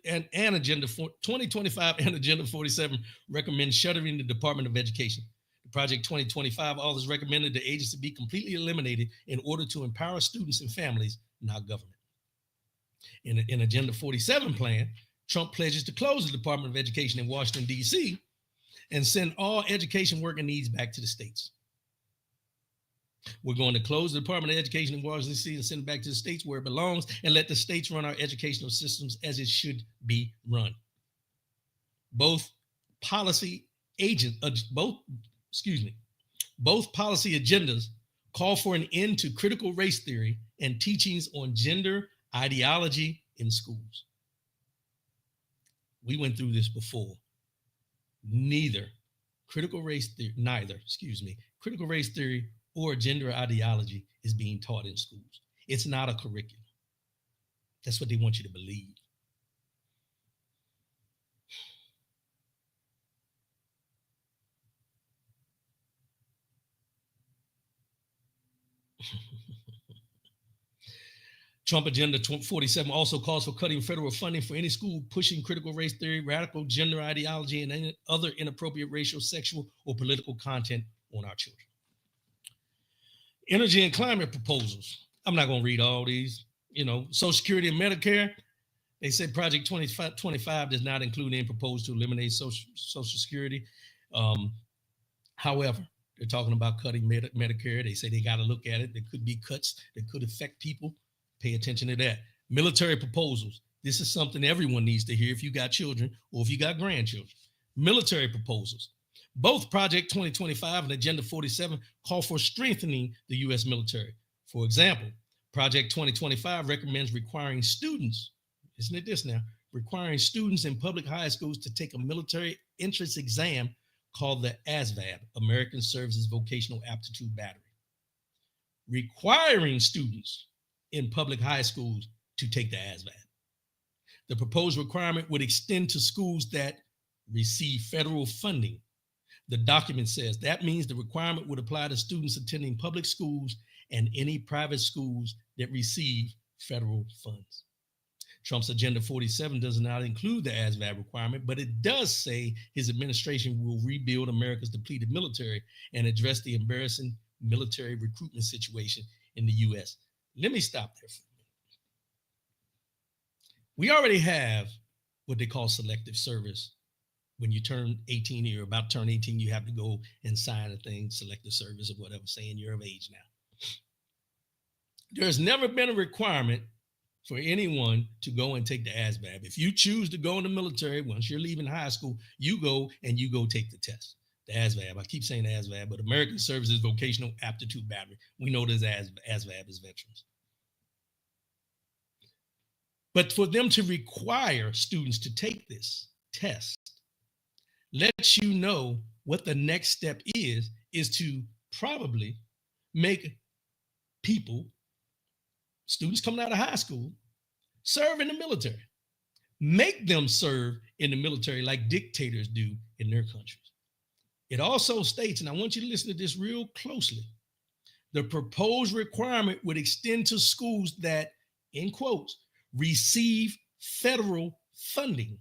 [SPEAKER 1] 2025 and Agenda 47 recommend shuttering the Department of Education. The Project 2025 authors recommended the agency be completely eliminated in order to empower students and families, not government. In Agenda 47 plan, Trump pledges to close the Department of Education in Washington, D.C., and send all education work and needs back to the states. We're going to close the Department of Education in Washington, D.C. and send it back to the states where it belongs and let the states run our educational systems as it should be run. Both policy agendas call for an end to critical race theory and teachings on gender ideology in schools. We went through this before. Neither critical race theory or gender ideology is being taught in schools. It's not a curriculum. That's what they want you to believe. Trump Agenda 47 also calls for cutting federal funding for any school pushing critical race theory, radical gender ideology, and any other inappropriate racial, sexual, or political content on our children. Energy and climate proposals. I'm not going to read all these. Social Security and Medicare. They say Project 2025 does not include any proposal to eliminate Social Security. However, they're talking about cutting Medicare. They say they got to look at it. There could be cuts that could affect people. Pay attention to that. Military proposals. This is something everyone needs to hear if you got children or if you got grandchildren. Military proposals. Both Project 2025 and Agenda 47 call for strengthening the U.S. military. For example, Project 2025 recommends requiring students, isn't it this now, requiring students in public high schools to take a military entrance exam called the ASVAB, American Services Vocational Aptitude Battery. Requiring students in public high schools to take the ASVAB. The proposed requirement would extend to schools that receive federal funding. The document says that means the requirement would apply to students attending public schools and any private schools that receive federal funds. Trump's Agenda 47 does not include the ASVAB requirement, but it does say his administration will rebuild America's depleted military and address the embarrassing military recruitment situation in the U.S. Let me stop there for a minute. We already have what they call selective service. When you turn 18 or you're about to turn 18, you have to go and sign a thing, selective service or whatever, saying you're of age now. There's never been a requirement for anyone to go and take the ASVAB. If you choose to go in the military, once you're leaving high school, you go take the test. The ASVAB, I keep saying ASVAB, but American Services Vocational Aptitude Battery. We know this as ASVAB as veterans. But for them to require students to take this test lets you know what the next step is to probably make people, students coming out of high school, serve in the military. Make them serve in the military like dictators do in their countries. It also states, and I want you to listen to this real closely, the proposed requirement would extend to schools that, in quotes, receive federal funding,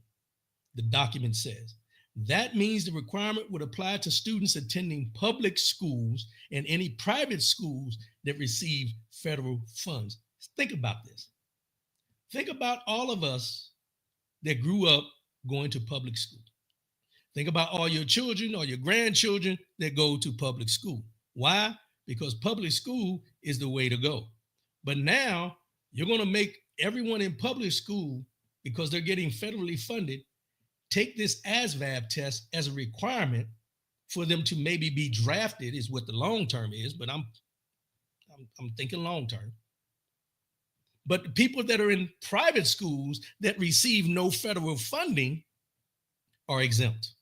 [SPEAKER 1] the document says. That means the requirement would apply to students attending public schools and any private schools that receive federal funds. Think about this. Think about all of us that grew up going to public school. Think about all your children or your grandchildren that go to public school. Why? Because public school is the way to go. But now you're going to make everyone in public school, because they're getting federally funded, take this ASVAB test as a requirement for them to maybe be drafted, is what the long term is, but I'm thinking long term. But the people that are in private schools that receive no federal funding are exempt.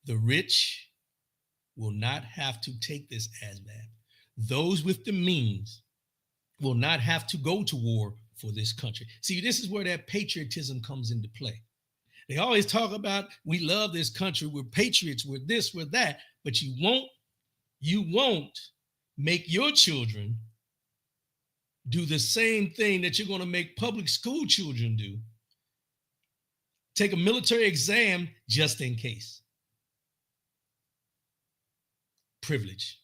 [SPEAKER 1] The rich will not have to take this ASVAB. Those with the means will not have to go to war for this country. See, this is where that patriotism comes into play. They always talk about, we love this country, we're patriots, we're this, we're that, but you won't make your children do the same thing that you're going to make public school children do. Take a military exam just in case. Privilege.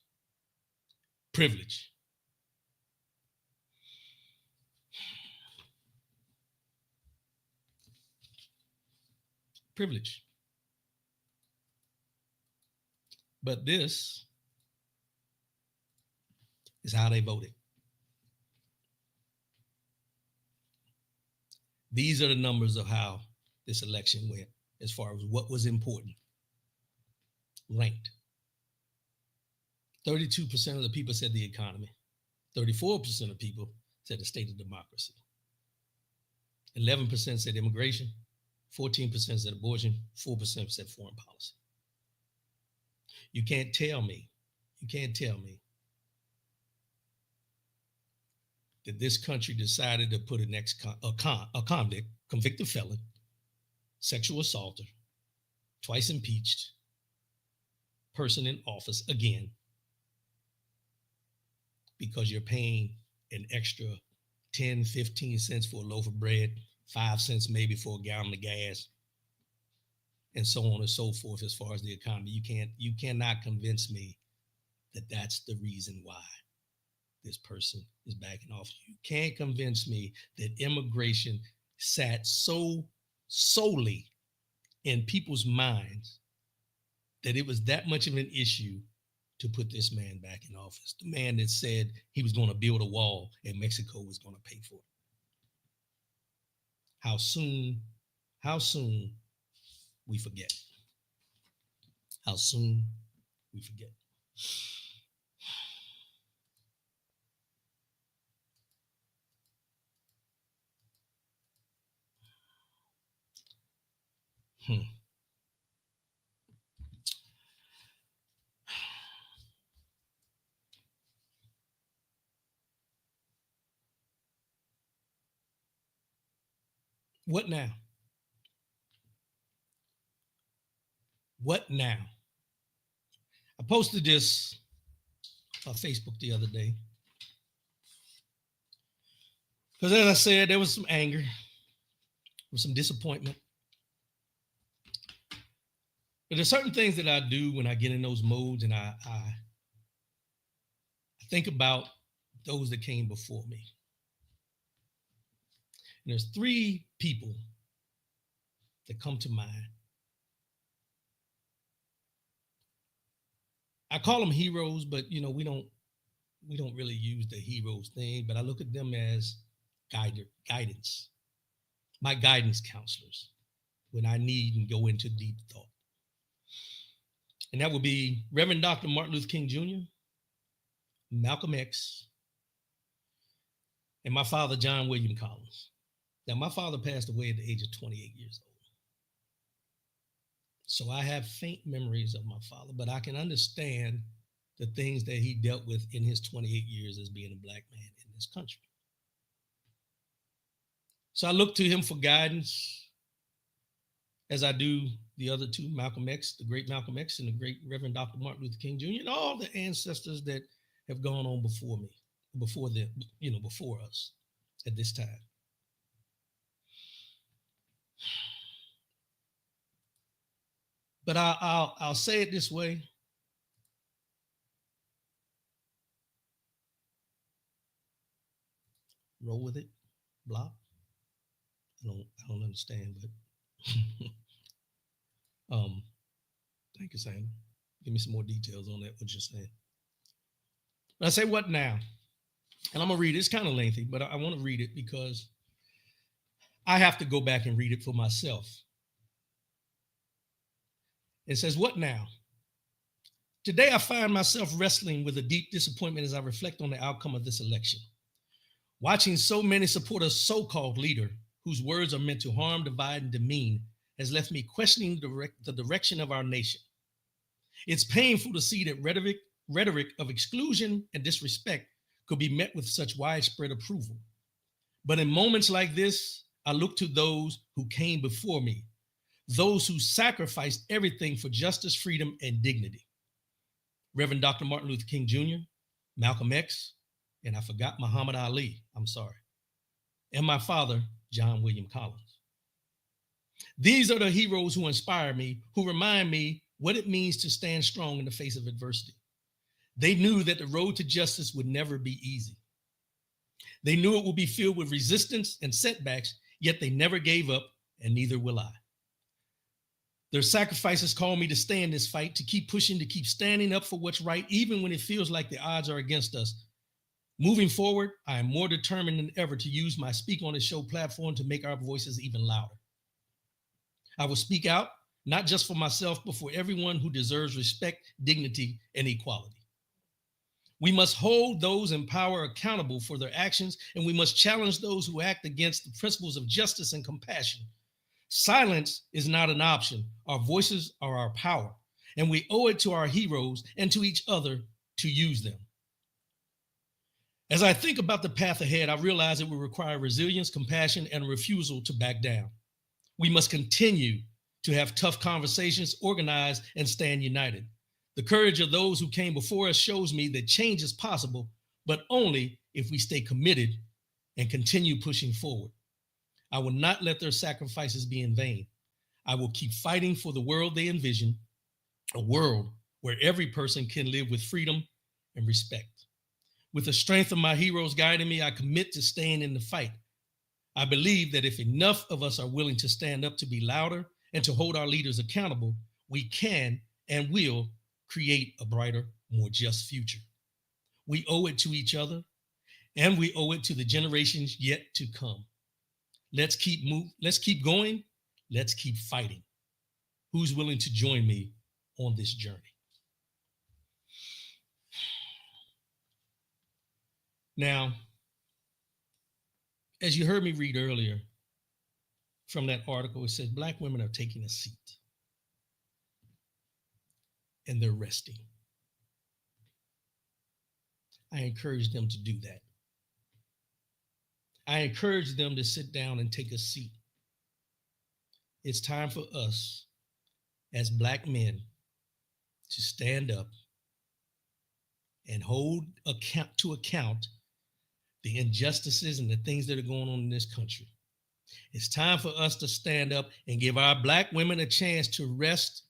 [SPEAKER 1] Privilege. Privilege. But this is how they voted. These are the numbers of how this election went as far as what was important. Ranked. 32% of the people said the economy. 34% of people said the state of democracy. 11% said immigration. 14% said abortion. 4% said foreign policy. You can't tell me that this country decided to put a convict, convicted felon, sexual assaulter, twice impeached person in office again because you're paying an extra 10, 15 cents for a loaf of bread, 5 cents maybe for a gallon of gas, and so on and so forth as far as the economy. You cannot convince me that that's the reason why this person is back in office. You can't convince me that immigration sat so solely in people's minds that it was that much of an issue to put this man back in office. The man that said he was going to build a wall and Mexico was going to pay for it. How soon we forget. How soon we forget. What now? What now? I posted this on Facebook the other day. Because as I said, there was some anger, there was some disappointment. But there's certain things that I do when I get in those modes, and I think about those that came before me. And there's 3 people that come to mind. I call them heroes, but we don't really use the heroes thing, but I look at them as guidance, my guidance counselors when I need and go into deep thought. And that would be Reverend Dr. Martin Luther King Jr., Malcolm X, and my father, John William Collins. Now, my father passed away at the age of 28 years old. So I have faint memories of my father, but I can understand the things that he dealt with in his 28 years as being a black man in this country. So I look to him for guidance, as I do the other 2, Malcolm X, the great Malcolm X, and the great Reverend Dr. Martin Luther King Jr., and all the ancestors that have gone on before me, before them, before us at this time. But I'll say it this way. Roll with it, block. I don't understand, but thank you, Sam. Give me some more details on that, what you're saying. But I say, what now? And I'm gonna read it. It's kind of lengthy, but I want to read it because I have to go back and read it for myself. It says, what now? Today, I find myself wrestling with a deep disappointment as I reflect on the outcome of this election. Watching so many support a so-called leader whose words are meant to harm, divide, and demean has left me questioning the direction of our nation. It's painful to see that rhetoric of exclusion and disrespect could be met with such widespread approval. But in moments like this, I look to those who came before me, those who sacrificed everything for justice, freedom, and dignity. Reverend Dr. Martin Luther King Jr., Malcolm X, and I forgot Muhammad Ali, I'm sorry, and my father, John William Collins. These are the heroes who inspire me, who remind me what it means to stand strong in the face of adversity. They knew that the road to justice would never be easy. They knew it would be filled with resistance and setbacks, yet they never gave up, and neither will I. Their sacrifices call me to stay in this fight, to keep pushing, to keep standing up for what's right, even when it feels like the odds are against us. Moving forward, I am more determined than ever to use my Speak on the Show platform to make our voices even louder. I will speak out, not just for myself, but for everyone who deserves respect, dignity, and equality. We must hold those in power accountable for their actions, and we must challenge those who act against the principles of justice and compassion. Silence is not an option. Our voices are our power, and we owe it to our heroes and to each other to use them. As I think about the path ahead, I realize it will require resilience, compassion, and a refusal to back down. We must continue to have tough conversations, organize, and stand united. The courage of those who came before us shows me that change is possible, but only if we stay committed and continue pushing forward. I will not let their sacrifices be in vain. I will keep fighting for the world they envision, a world where every person can live with freedom and respect. With the strength of my heroes guiding me, I commit to staying in the fight. I believe that if enough of us are willing to stand up to be louder and to hold our leaders accountable, we can and will create a brighter, more just future. We owe it to each other, and we owe it to the generations yet to come. Let's keep going. Let's keep fighting. Who's willing to join me on this journey? Now, as you heard me read earlier from that article, it says Black women are taking a seat and they're resting. I encourage them to do that. I encourage them to sit down and take a seat. It's time for us as Black men to stand up and hold to account the injustices and the things that are going on in this country. It's time for us to stand up and give our Black women a chance to rest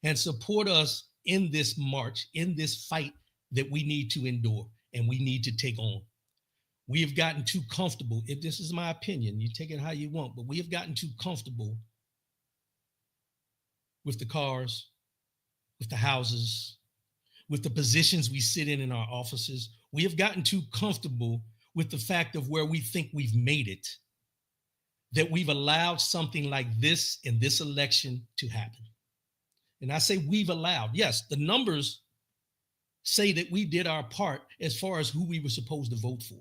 [SPEAKER 1] and support us in this march, in this fight that we need to endure and we need to take on. We have gotten too comfortable. If this is my opinion, you take it how you want, but we have gotten too comfortable with the cars, with the houses, with the positions we sit in our offices. We have gotten too comfortable with the fact of where we think we've made it, that we've allowed something like this in this election to happen. And I say we've allowed. Yes, the numbers say that we did our part as far as who we were supposed to vote for.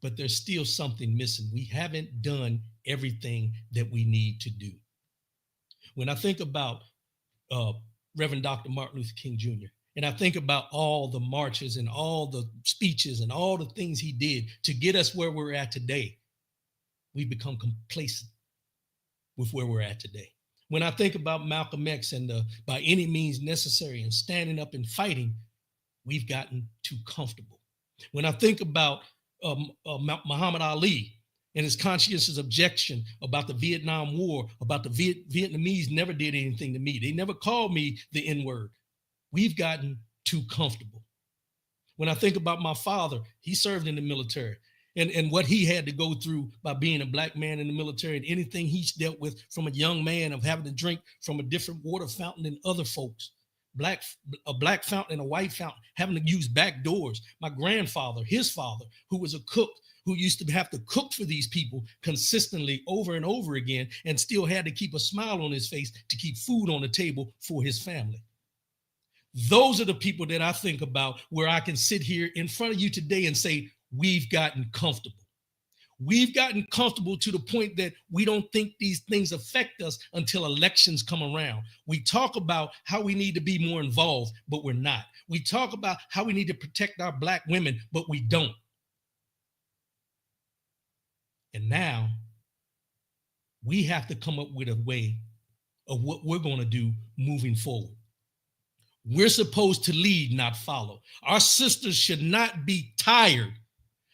[SPEAKER 1] But there's still something missing. We haven't done everything that we need to do. When I think about Reverend Dr. Martin Luther King Jr., and I think about all the marches and all the speeches and all the things he did to get us where we're at today, we've become complacent with where we're at today. When I think about Malcolm X and the by any means necessary and standing up and fighting, we've gotten too comfortable. When I think about Muhammad Ali and his conscientious objection about the Vietnam War, about the Vietnamese never did anything to me. They never called me the N-word. We've gotten too comfortable. When I think about my father, he served in the military and what he had to go through by being a Black man in the military and anything he's dealt with from a young man of having to drink from a different water fountain than other folks. A black fountain and a white fountain, having to use back doors. My grandfather, his father, who was a cook, who used to have to cook for these people consistently over and over again and still had to keep a smile on his face to keep food on the table for his family. Those are the people that I think about where I can sit here in front of you today and say, we've gotten comfortable. We've gotten comfortable to the point that we don't think these things affect us until elections come around. We talk about how we need to be more involved, but we're not. We talk about how we need to protect our Black women, but we don't. And now we have to come up with a way of what we're going to do moving forward. We're supposed to lead, not follow. Our sisters should not be tired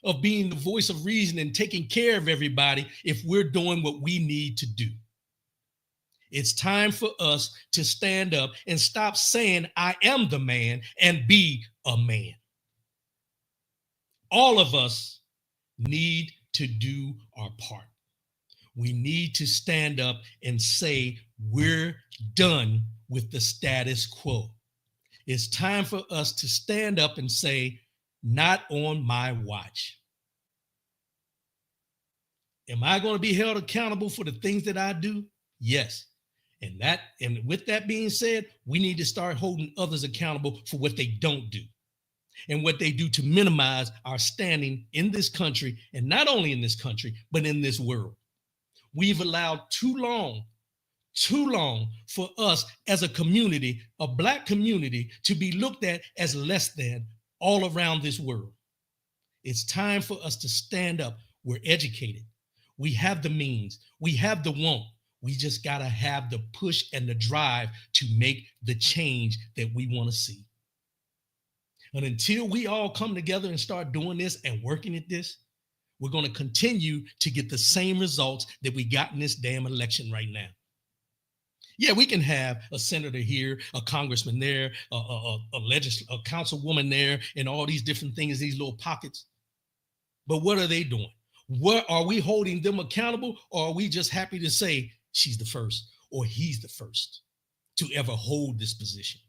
[SPEAKER 1] of being the voice of reason and taking care of everybody if we're doing what we need to do. It's time for us to stand up and stop saying, I am the man, and be a man. All of us need to do our part. We need to stand up and say, we're done with the status quo. It's time for us to stand up and say, Not on my watch. Am I going to be held accountable for the things that I do? Yes. And with that being said, we need to start holding others accountable for what they don't do and what they do to minimize our standing in this country, and not only in this country, but in this world. We've allowed too long for us as a community, a Black community, to be looked at as less than all around this world. It's time for us to stand up. We're educated. We have the means. We have the want. We just got to have the push and the drive to make the change that we want to see. And until we all come together and start doing this and working at this, we're going to continue to get the same results that we got in this damn election right now. Yeah, we can have a senator here, a congressman there, a councilwoman there, and all these different things, these little pockets. But what are they doing? What are we holding them accountable, or are we just happy to say she's the first or he's the first to ever hold this position?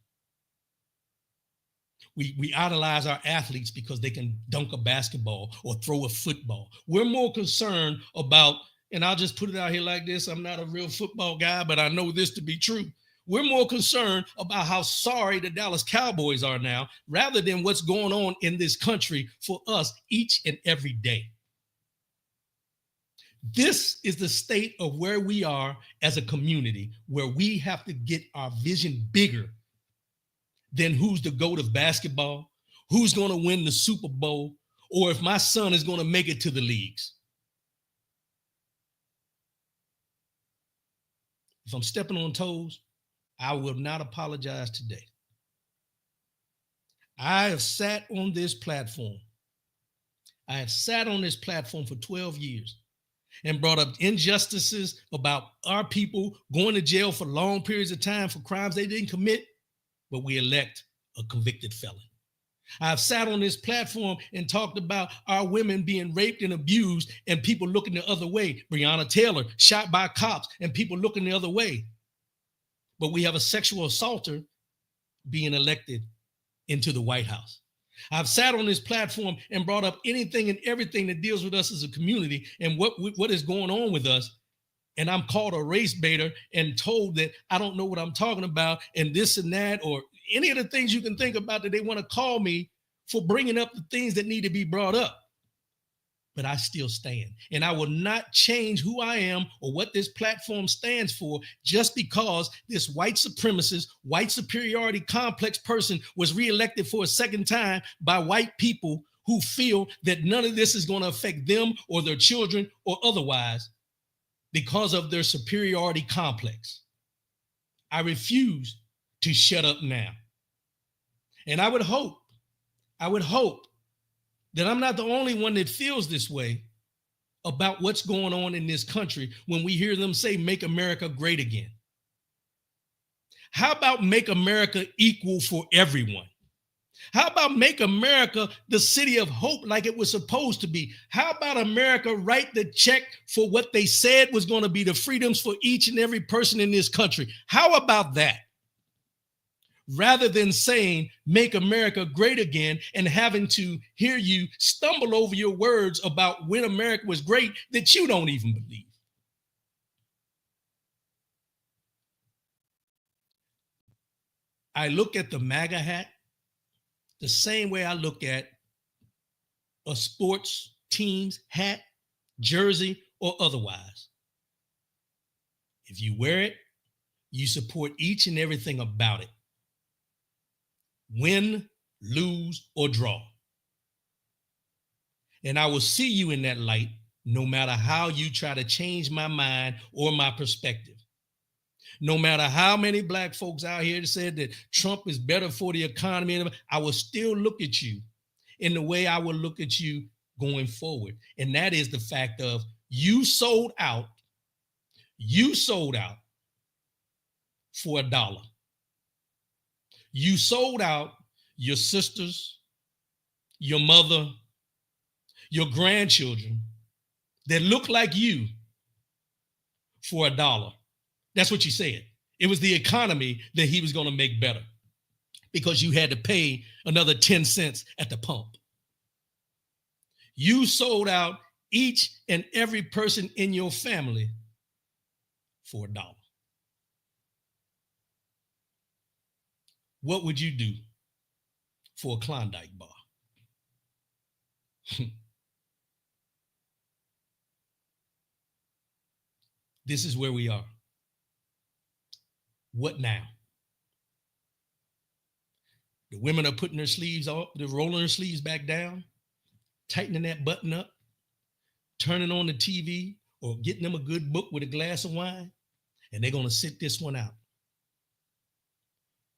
[SPEAKER 1] We idolize our athletes because they can dunk a basketball or throw a football. We're more concerned about, and I'll just put it out here like this, I'm not a real football guy, but I know this to be true. We're more concerned about how sorry the Dallas Cowboys are now, rather than what's going on in this country for us each and every day. This is the state of where we are as a community, where we have to get our vision bigger than who's the GOAT of basketball, who's going to win the Super Bowl, or if my son is going to make it to the leagues. If I'm stepping on toes, I will not apologize today. I have sat on this platform. I have sat on this platform for 12 years and brought up injustices about our people going to jail for long periods of time for crimes they didn't commit, but we elect a convicted felon. I've sat on this platform and talked about our women being raped and abused and people looking the other way. Breonna Taylor shot by cops and people looking the other way. But we have a sexual assaulter being elected into the White House. I've sat on this platform and brought up anything and everything that deals with us as a community and what is going on with us. And I'm called a race baiter and told that I don't know what I'm talking about and this and that, or any of the things you can think about that they want to call me for bringing up the things that need to be brought up. But I still stand, and I will not change who I am or what this platform stands for just because this white supremacist, white superiority complex person was reelected for a second time by white people who feel that none of this is going to affect them or their children or otherwise because of their superiority complex. I refuse to shut up now. And I would hope that I'm not the only one that feels this way about what's going on in this country when we hear them say, make America great again. How about make America equal for everyone? How about make America the city of hope like it was supposed to be? How about America write the check for what they said was going to be the freedoms for each and every person in this country? How about that? Rather than saying, make America great again, and having to hear you stumble over your words about when America was great that you don't even believe. I look at the MAGA hat the same way I look at a sports team's hat, jersey, or otherwise. If you wear it, you support each and everything about it. Win, lose, or draw. And I will see you in that light no matter how you try to change my mind or my perspective. No matter how many black folks out here said that Trump is better for the economy, I will still look at you in the way I will look at you going forward. And that is the fact of you sold out for $1. You sold out your sisters, your mother, your grandchildren that look like you for $1. That's what you said. It was the economy that he was going to make better because you had to pay another 10 cents at the pump. You sold out each and every person in your family for $1. What would you do for a Klondike bar? This is where we are. What now? The women are putting their sleeves off, they're rolling their sleeves back down, tightening that button up, turning on the TV, or getting them a good book with a glass of wine, and they're going to sit this one out.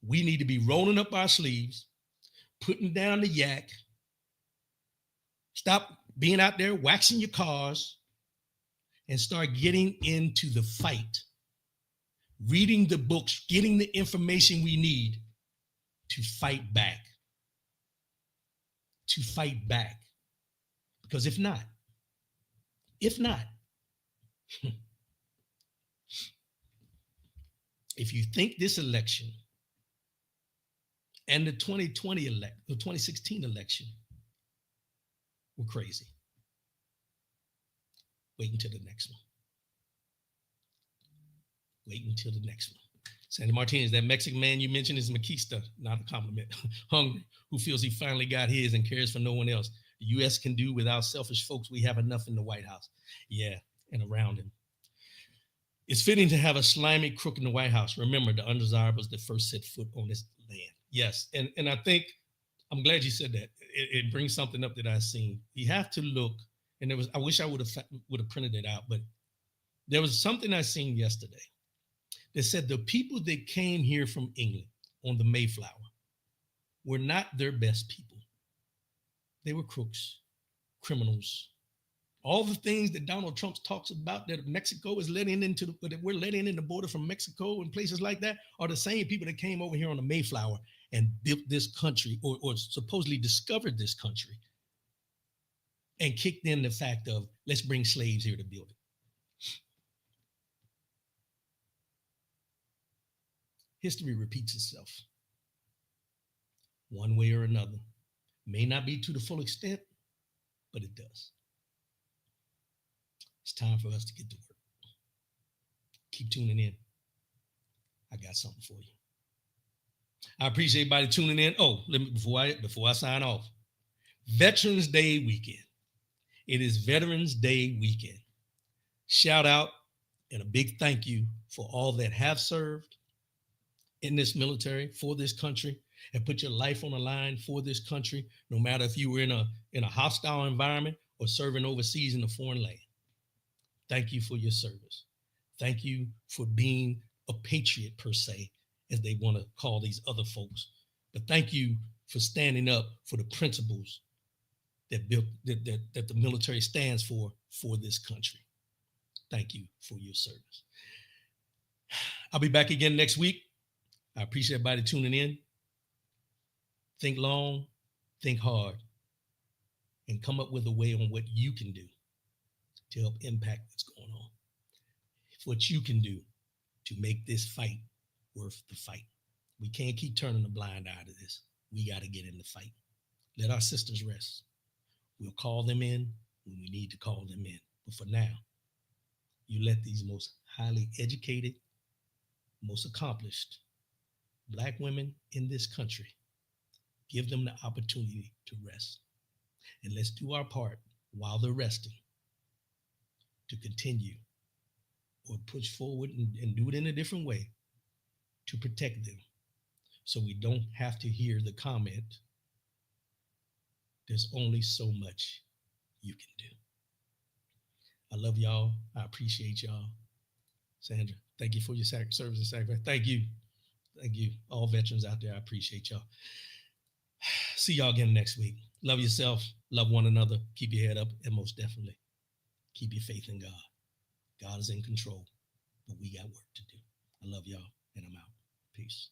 [SPEAKER 1] We need to be rolling up our sleeves, putting down the yak, stop being out there waxing your cars, and start getting into the fight, reading the books, getting the information we need to fight back. To fight back. Because if not, if you think this election and the 2016 election were crazy, wait until the next one. Wait until the next one. Sandy Martinez, that Mexican man you mentioned is Makista, not a compliment. Hungry, who feels he finally got his and cares for no one else. The U.S. can do without selfish folks. We have enough in the White House. Yeah, and around him. It's fitting to have a slimy crook in the White House. Remember, the undesirables that first set foot on this land. Yes, and I think, I'm glad you said that. It brings something up that I've seen. You have to look, and there was, I wish I would have printed it out, but there was something I seen yesterday that said the people that came here from England on the Mayflower were not their best people. They were crooks, criminals. All the things that Donald Trump talks about that Mexico is letting into, that we're letting in the border from Mexico and places like that, are the same people that came over here on the Mayflower and built this country, or supposedly discovered this country and kicked in the fact of, let's bring slaves here to build it. History repeats itself one way or another. May not be to the full extent, but it does. It's time for us to get to work. Keep tuning in. I got something for you. I appreciate everybody tuning in. Oh, let me, before I sign off, Veterans Day weekend. It is Veterans Day weekend. Shout out and a big thank you for all that have served in this military for this country and put your life on the line for this country, no matter if you were in a hostile environment or serving overseas in a foreign land. Thank you for your service. Thank you for being a patriot, per se, as they want to call these other folks. But thank you for standing up for the principles that the military stands for this country. Thank you for your service. I'll be back again next week. I appreciate everybody tuning in. Think long, think hard, and come up with a way on what you can do to help impact what's going on. What you can do to make this fight worth the fight. We can't keep turning a blind eye to this. We got to get in the fight. Let our sisters rest. We'll call them in when we need to call them in. But for now, you let these most highly educated, most accomplished Black women in this country, give them the opportunity to rest. And let's do our part while they're resting to continue or push forward and do it in a different way to protect them, so we don't have to hear the comment, there's only so much you can do. I love y'all. I appreciate y'all. Sandra, thank you for your service and sacrifice. Thank you. Thank you. All veterans out there, I appreciate y'all. See y'all again next week. Love yourself. Love one another. Keep your head up. And most definitely, keep your faith in God. God is in control, but we got work to do. I love y'all, and I'm out. Peace.